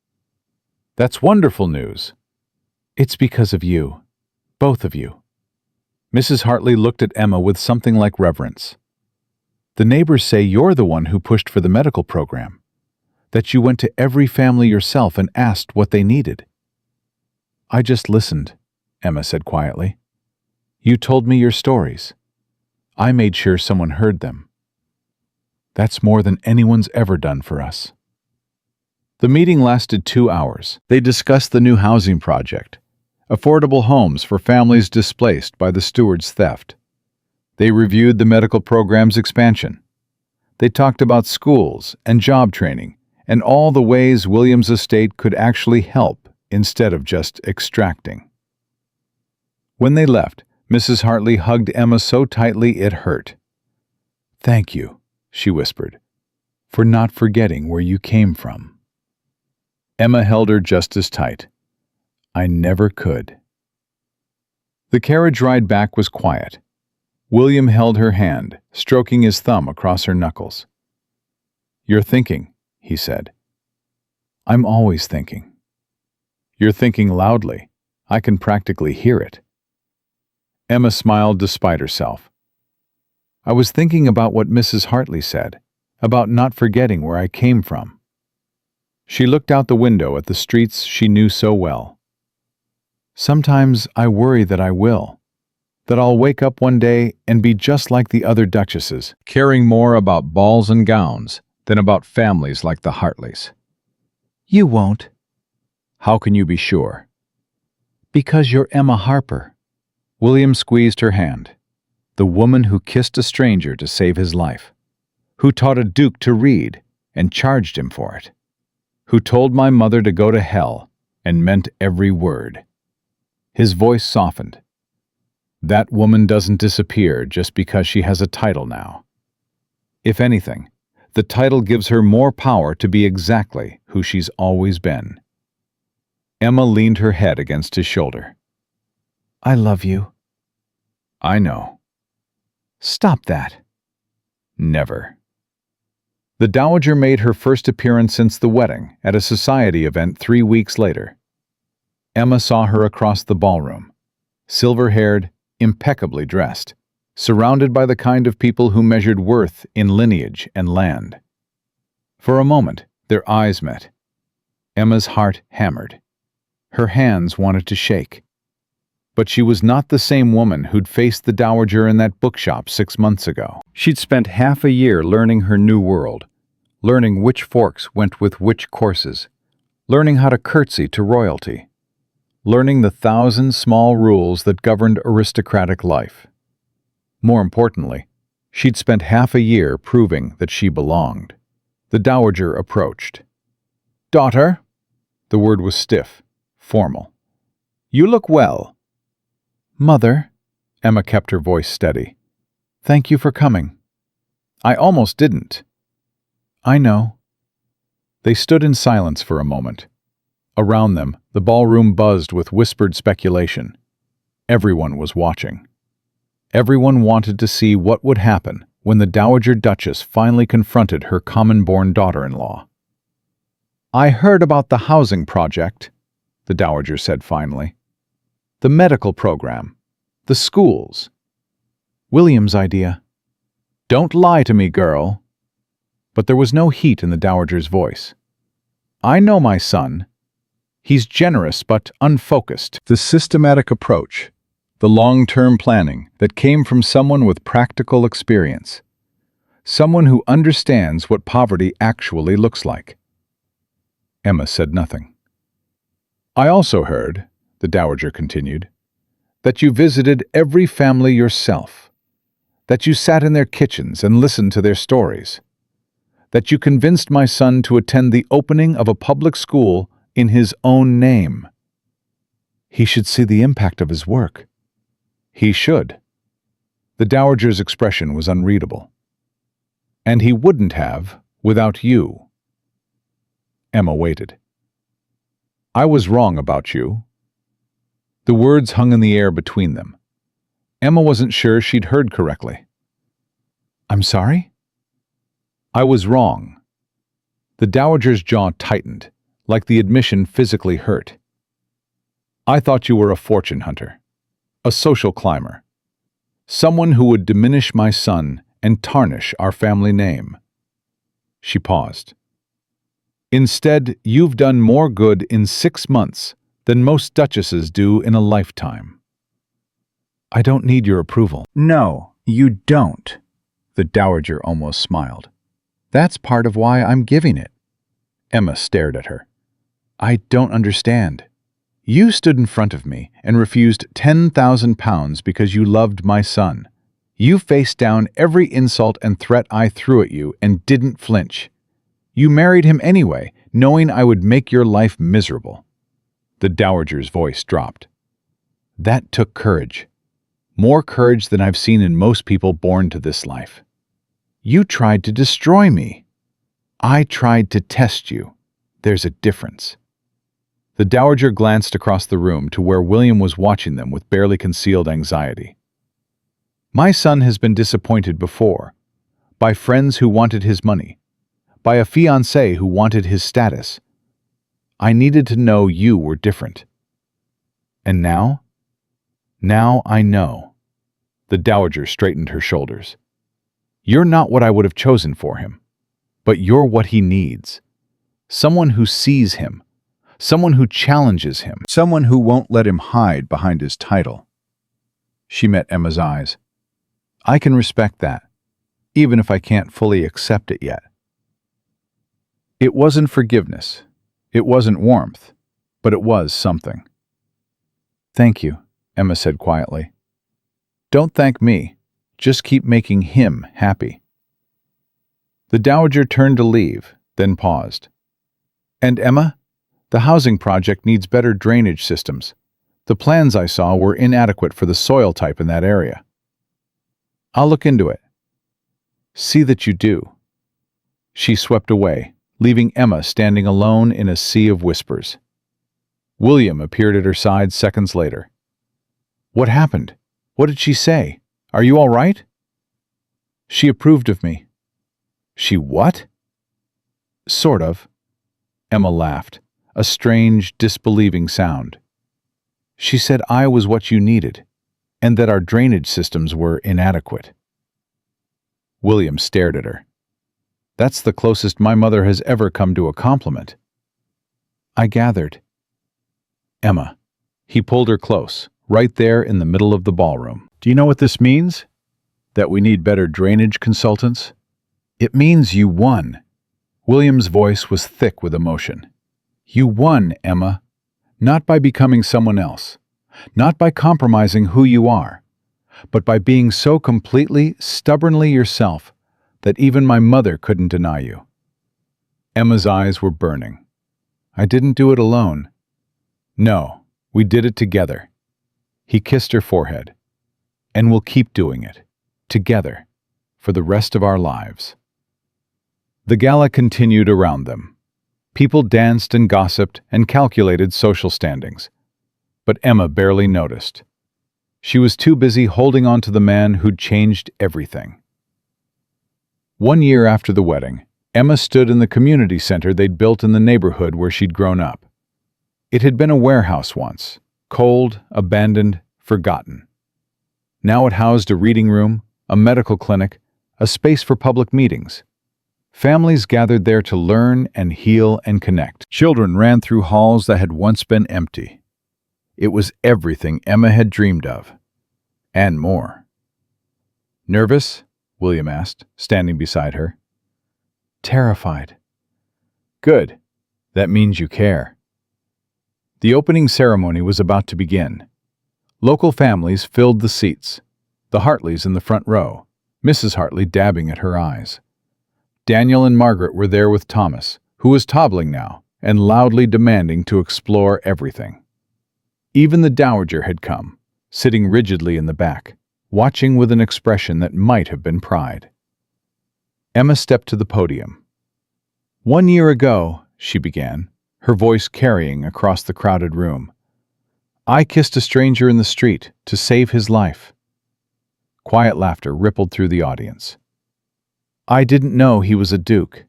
"That's wonderful news." "It's because of you. Both of you." Mrs. Hartley looked at Emma with something like reverence. "The neighbors say you're the one who pushed for the medical program, that you went to every family yourself and asked what they needed." "I just listened," Emma said quietly. "You told me your stories. I made sure someone heard them. That's more than anyone's ever done for us." The meeting lasted 2 hours. They discussed the new housing project, affordable homes for families displaced by the steward's theft. They reviewed the medical program's expansion. They talked about schools and job training and all the ways William's estate could actually help instead of just extracting. When they left, Mrs. Hartley hugged Emma so tightly it hurt. "Thank you," she whispered, "for not forgetting where you came from." Emma held her just as tight. "I never could." The carriage ride back was quiet. William held her hand, stroking his thumb across her knuckles. "You're thinking," he said. "I'm always thinking." "You're thinking loudly. I can practically hear it." Emma smiled despite herself. "I was thinking about what Mrs. Hartley said, about not forgetting where I came from." She looked out the window at the streets she knew so well. "Sometimes I worry that I will, that I'll wake up one day and be just like the other duchesses, caring more about balls and gowns than about families like the Hartleys." "You won't." "How can you be sure?" "Because you're Emma Harper." William squeezed her hand. "The woman who kissed a stranger to save his life, who taught a duke to read and charged him for it, who told my mother to go to hell and meant every word." His voice softened. "That woman doesn't disappear just because she has a title now. If anything, the title gives her more power to be exactly who she's always been." Emma leaned her head against his shoulder. "I love you." "I know." "Stop that." "Never." The Dowager made her first appearance since the wedding at a society event 3 weeks later. Emma saw her across the ballroom, silver-haired, impeccably dressed, surrounded by the kind of people who measured worth in lineage and land. For a moment, their eyes met. Emma's heart hammered. Her hands wanted to shake. But she was not the same woman who'd faced the Dowager in that bookshop 6 months ago. She'd spent half a year learning her new world, learning which forks went with which courses, learning how to curtsy to royalty, learning the 1,000 small rules that governed aristocratic life. More importantly, she'd spent half a year proving that she belonged. The Dowager approached. "Daughter," the word was stiff, formal. "You look well." "Mother," Emma kept her voice steady. "Thank you for coming." "I almost didn't." "I know." They stood in silence for a moment. Around them, the ballroom buzzed with whispered speculation. Everyone was watching. Everyone wanted to see what would happen when the Dowager Duchess finally confronted her common-born daughter-in-law. "I heard about the housing project," the Dowager said finally. "The medical program. The schools. William's idea." "Don't lie to me, girl." But there was no heat in the Dowager's voice. "I know my son. He's generous but unfocused." The systematic approach, the long-term planning that came from someone with practical experience, someone who understands what poverty actually looks like. Emma said nothing. "I also heard," the Dowager continued, that you visited every family yourself, that you sat in their kitchens and listened to their stories, that you convinced my son to attend the opening of a public school in his own name. He should see the impact of his work. He should. The Dowager's expression was unreadable. And he wouldn't have without you. Emma waited. I was wrong about you. The words hung in the air between them. Emma wasn't sure she'd heard correctly. I'm sorry? I was wrong. The Dowager's jaw tightened, like the admission physically hurt. I thought you were a fortune hunter, a social climber, someone who would diminish my son and tarnish our family name. She paused. Instead, you've done more good in 6 months than most duchesses do in a lifetime. I don't need your approval. No, you don't. The Dowager almost smiled. That's part of why I'm giving it. Emma stared at her. I don't understand. You stood in front of me and refused 10,000 pounds because you loved my son. You faced down every insult and threat I threw at you and didn't flinch. You married him anyway, knowing I would make your life miserable. The Dowager's voice dropped. That took courage. More courage than I've seen in most people born to this life. You tried to destroy me. I tried to test you. There's a difference. The Dowager glanced across the room to where William was watching them with barely concealed anxiety. My son has been disappointed before, by friends who wanted his money, by a fiancé who wanted his status. I needed to know you were different. And now? Now I know. The Dowager straightened her shoulders. You're not what I would have chosen for him, but you're what he needs. Someone who sees him, someone who challenges him, someone who won't let him hide behind his title. She met Emma's eyes. I can respect that, even if I can't fully accept it yet. It wasn't forgiveness, it wasn't warmth, but it was something. Thank you, Emma said quietly. Don't thank me, just keep making him happy. The Dowager turned to leave, then paused. And Emma? The housing project needs better drainage systems. The plans I saw were inadequate for the soil type in that area. I'll look into it. See that you do. She swept away, leaving Emma standing alone in a sea of whispers. William appeared at her side seconds later. What happened? What did she say? Are you all right? She approved of me. She what? Sort of. Emma laughed, a strange, disbelieving sound. She said I was what you needed, and that our drainage systems were inadequate. William stared at her. That's the closest my mother has ever come to a compliment. I gathered. Emma. He pulled her close, right there in the middle of the ballroom. Do you know what this means? That we need better drainage consultants? It means you won. William's voice was thick with emotion. You won, Emma. Not by becoming someone else. Not by compromising who you are. But by being so completely, stubbornly yourself that even my mother couldn't deny you. Emma's eyes were burning. I didn't do it alone. No, we did it together. He kissed her forehead. And we'll keep doing it, together, for the rest of our lives. The gala continued around them. People danced and gossiped and calculated social standings. But Emma barely noticed. She was too busy holding on to the man who'd changed everything. 1 year after the wedding, Emma stood in the community center they'd built in the neighborhood where she'd grown up. It had been a warehouse once, cold, abandoned, forgotten. Now it housed a reading room, a medical clinic, a space for public meetings. Families gathered there to learn and heal and connect. Children ran through halls that had once been empty. It was everything Emma had dreamed of, and more. Nervous? William asked, standing beside her. Terrified. Good. That means you care. The opening ceremony was about to begin. Local families filled the seats, the Hartleys in the front row, Mrs. Hartley dabbing at her eyes. Daniel and Margaret were there with Thomas, who was toddling now and loudly demanding to explore everything. Even the dowager had come, sitting rigidly in the back, watching with an expression that might have been pride. Emma stepped to the podium. "1 year ago," she began, her voice carrying across the crowded room, "I kissed a stranger in the street to save his life." Quiet laughter rippled through the audience. "I didn't know he was a duke.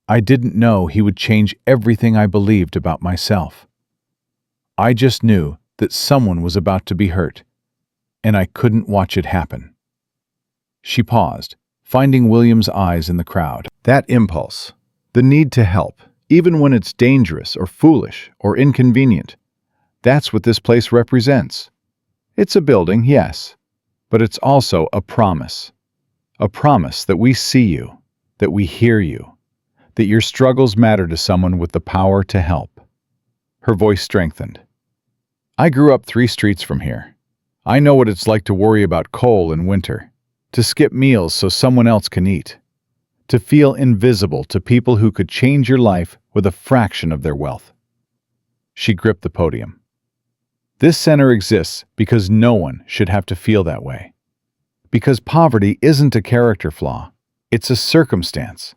I didn't know he would change everything I believed about myself. I just knew that someone was about to be hurt, and I couldn't watch it happen." She paused, finding William's eyes in the crowd. That impulse, the need to help, even when it's dangerous or foolish or inconvenient, that's what this place represents. It's a building, yes, but it's also a promise. A promise that we see you, that we hear you, that your struggles matter to someone with the power to help. Her voice strengthened. "I grew up 3 streets from here. I know what it's like to worry about coal in winter, to skip meals so someone else can eat, to feel invisible to people who could change your life with a fraction of their wealth." She gripped the podium. "This center exists because no one should have to feel that way. Because poverty isn't a character flaw, it's a circumstance,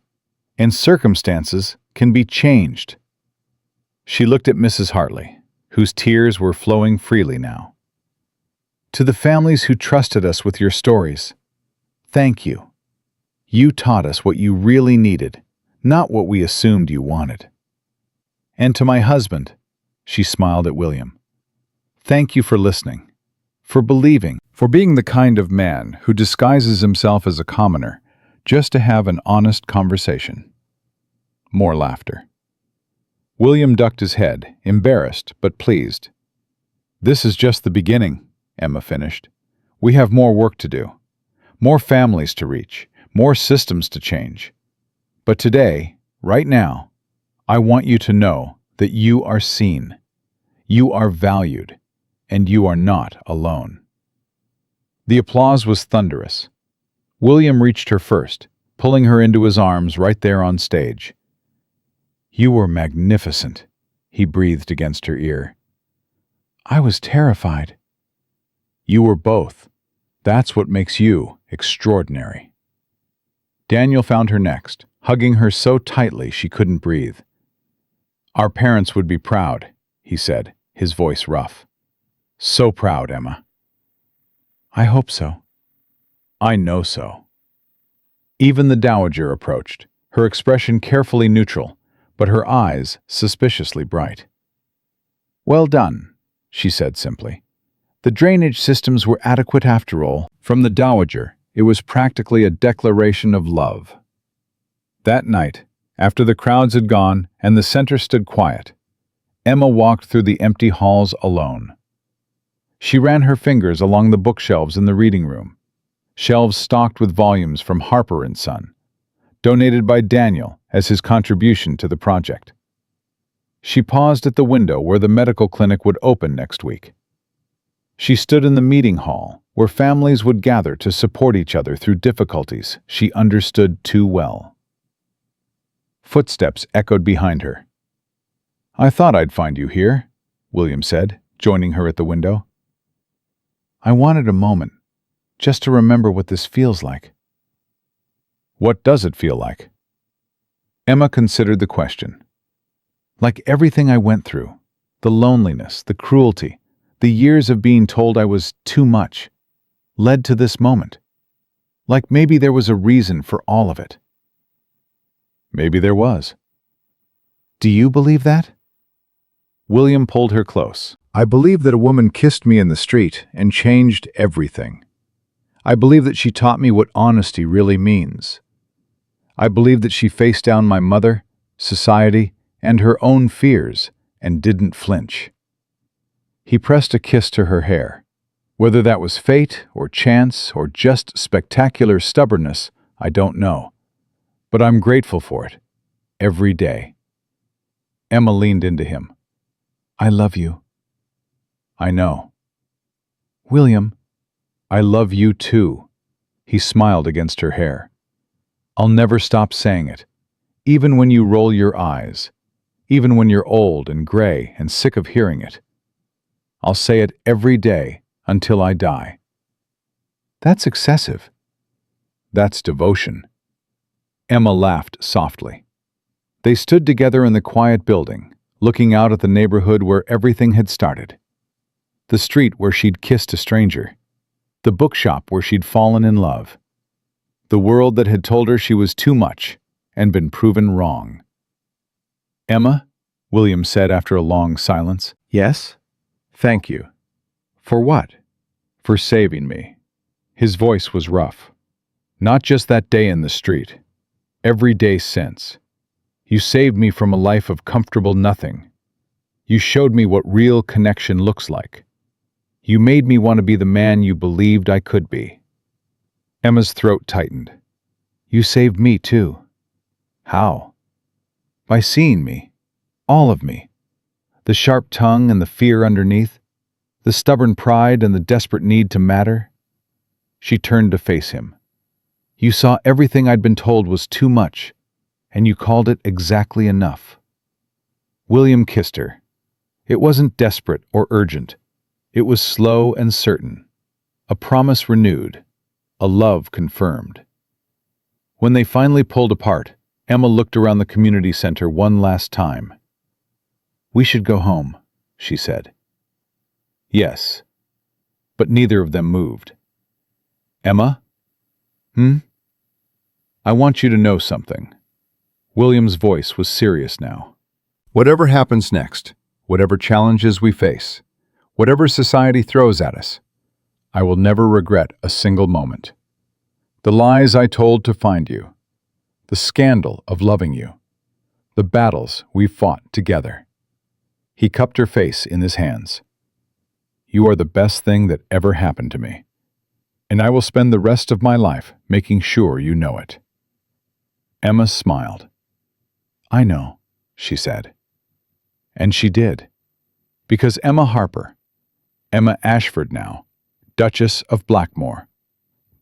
and circumstances can be changed." She looked at Mrs. Hartley, whose tears were flowing freely now. "To the families who trusted us with your stories, thank you. You taught us what you really needed, not what we assumed you wanted. And to my husband," she smiled at William, "thank you for listening, for believing, for being the kind of man who disguises himself as a commoner just to have an honest conversation." More laughter. William ducked his head, embarrassed but pleased. "This is just the beginning," Emma finished. "We have more work to do, more families to reach, more systems to change. But today, right now, I want you to know that you are seen, you are valued, and you are not alone." The applause was thunderous. William reached her first, pulling her into his arms right there on stage. "You were magnificent," he breathed against her ear. "I was terrified." "You were both. That's what makes you extraordinary." Daniel found her next, hugging her so tightly she couldn't breathe. "Our parents would be proud," he said, his voice rough. "So proud, Emma." "I hope so." "I know so." Even the dowager approached, her expression carefully neutral, but her eyes suspiciously bright. "Well done," she said simply. "The drainage systems were adequate after all." From the dowager, it was practically a declaration of love. That night, after the crowds had gone and the center stood quiet, Emma walked through the empty halls alone. She ran her fingers along the bookshelves in the reading room, shelves stocked with volumes from Harper & Son, donated by Daniel as his contribution to the project. She paused at the window where the medical clinic would open next week. She stood in the meeting hall, where families would gather to support each other through difficulties she understood too well. Footsteps echoed behind her. "I thought I'd find you here," William said, joining her at the window. "I wanted a moment, just to remember what this feels like." "What does it feel like?" Emma considered the question. "Like everything I went through, the loneliness, the cruelty, the years of being told I was too much, led to this moment. Like maybe there was a reason for all of it." "Maybe there was." "Do you believe that?" William pulled her close. "I believe that a woman kissed me in the street and changed everything. I believe that she taught me what honesty really means. I believe that she faced down my mother, society, and her own fears and didn't flinch." He pressed a kiss to her hair. Whether that was fate or chance or just spectacular stubbornness, I don't know. But I'm grateful for it. Every day. Emma leaned into him. I love you. I know. William, I love you too. He smiled against her hair. I'll never stop saying it, even when you roll your eyes, even when you're old and gray and sick of hearing it. I'll say it every day until I die. That's excessive. That's devotion. Emma laughed softly. They stood together in the quiet building, looking out at the neighborhood where everything had started. The street where she'd kissed a stranger. The bookshop where she'd fallen in love. The world that had told her she was too much and been proven wrong. "Emma," William said after a long silence. "Yes?" "Thank you." "For what?" "For saving me." His voice was rough. "Not just that day in the street. Every day since. You saved me from a life of comfortable nothing. You showed me what real connection looks like. You made me want to be the man you believed I could be." Emma's throat tightened. "You saved me too." "How?" "By seeing me. All of me. The sharp tongue and the fear underneath. The stubborn pride and the desperate need to matter." She turned to face him. "You saw everything I'd been told was too much, and you called it exactly enough." William kissed her. It wasn't desperate or urgent. It was slow and certain. A promise renewed. A love confirmed. When they finally pulled apart, Emma looked around the community center one last time. "We should go home," she said. "Yes." But neither of them moved. "Emma?" "I want you to know something." William's voice was serious now. "Whatever happens next, whatever challenges we face, whatever society throws at us, I will never regret a single moment. The lies I told to find you, the scandal of loving you, the battles we fought together." He cupped her face in his hands. "You are the best thing that ever happened to me, and I will spend the rest of my life making sure you know it." Emma smiled. "I know," she said. And she did. Because Emma Harper, Emma Ashford now, Duchess of Blackmore,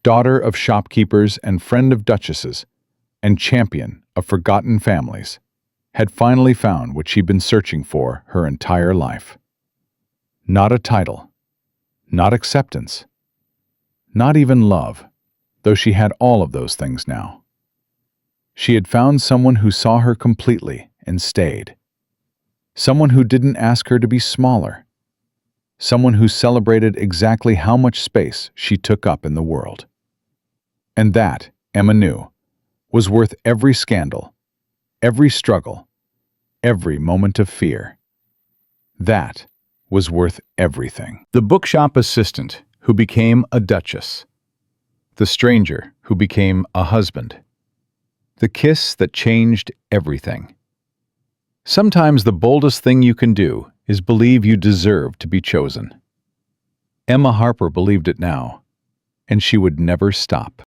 daughter of shopkeepers and friend of duchesses, and champion of forgotten families, had finally found what she'd been searching for her entire life. Not a title, not acceptance, not even love, though she had all of those things now. She had found someone who saw her completely and stayed. Someone who didn't ask her to be smaller. Someone who celebrated exactly how much space she took up in the world. And that, Emma knew, was worth every scandal, every struggle, every moment of fear. That was worth everything. The bookshop assistant who became a duchess. The stranger who became a husband. The kiss that changed everything. Sometimes the boldest thing you can do is believe you deserve to be chosen. Emma Harper believed it now, and she would never stop.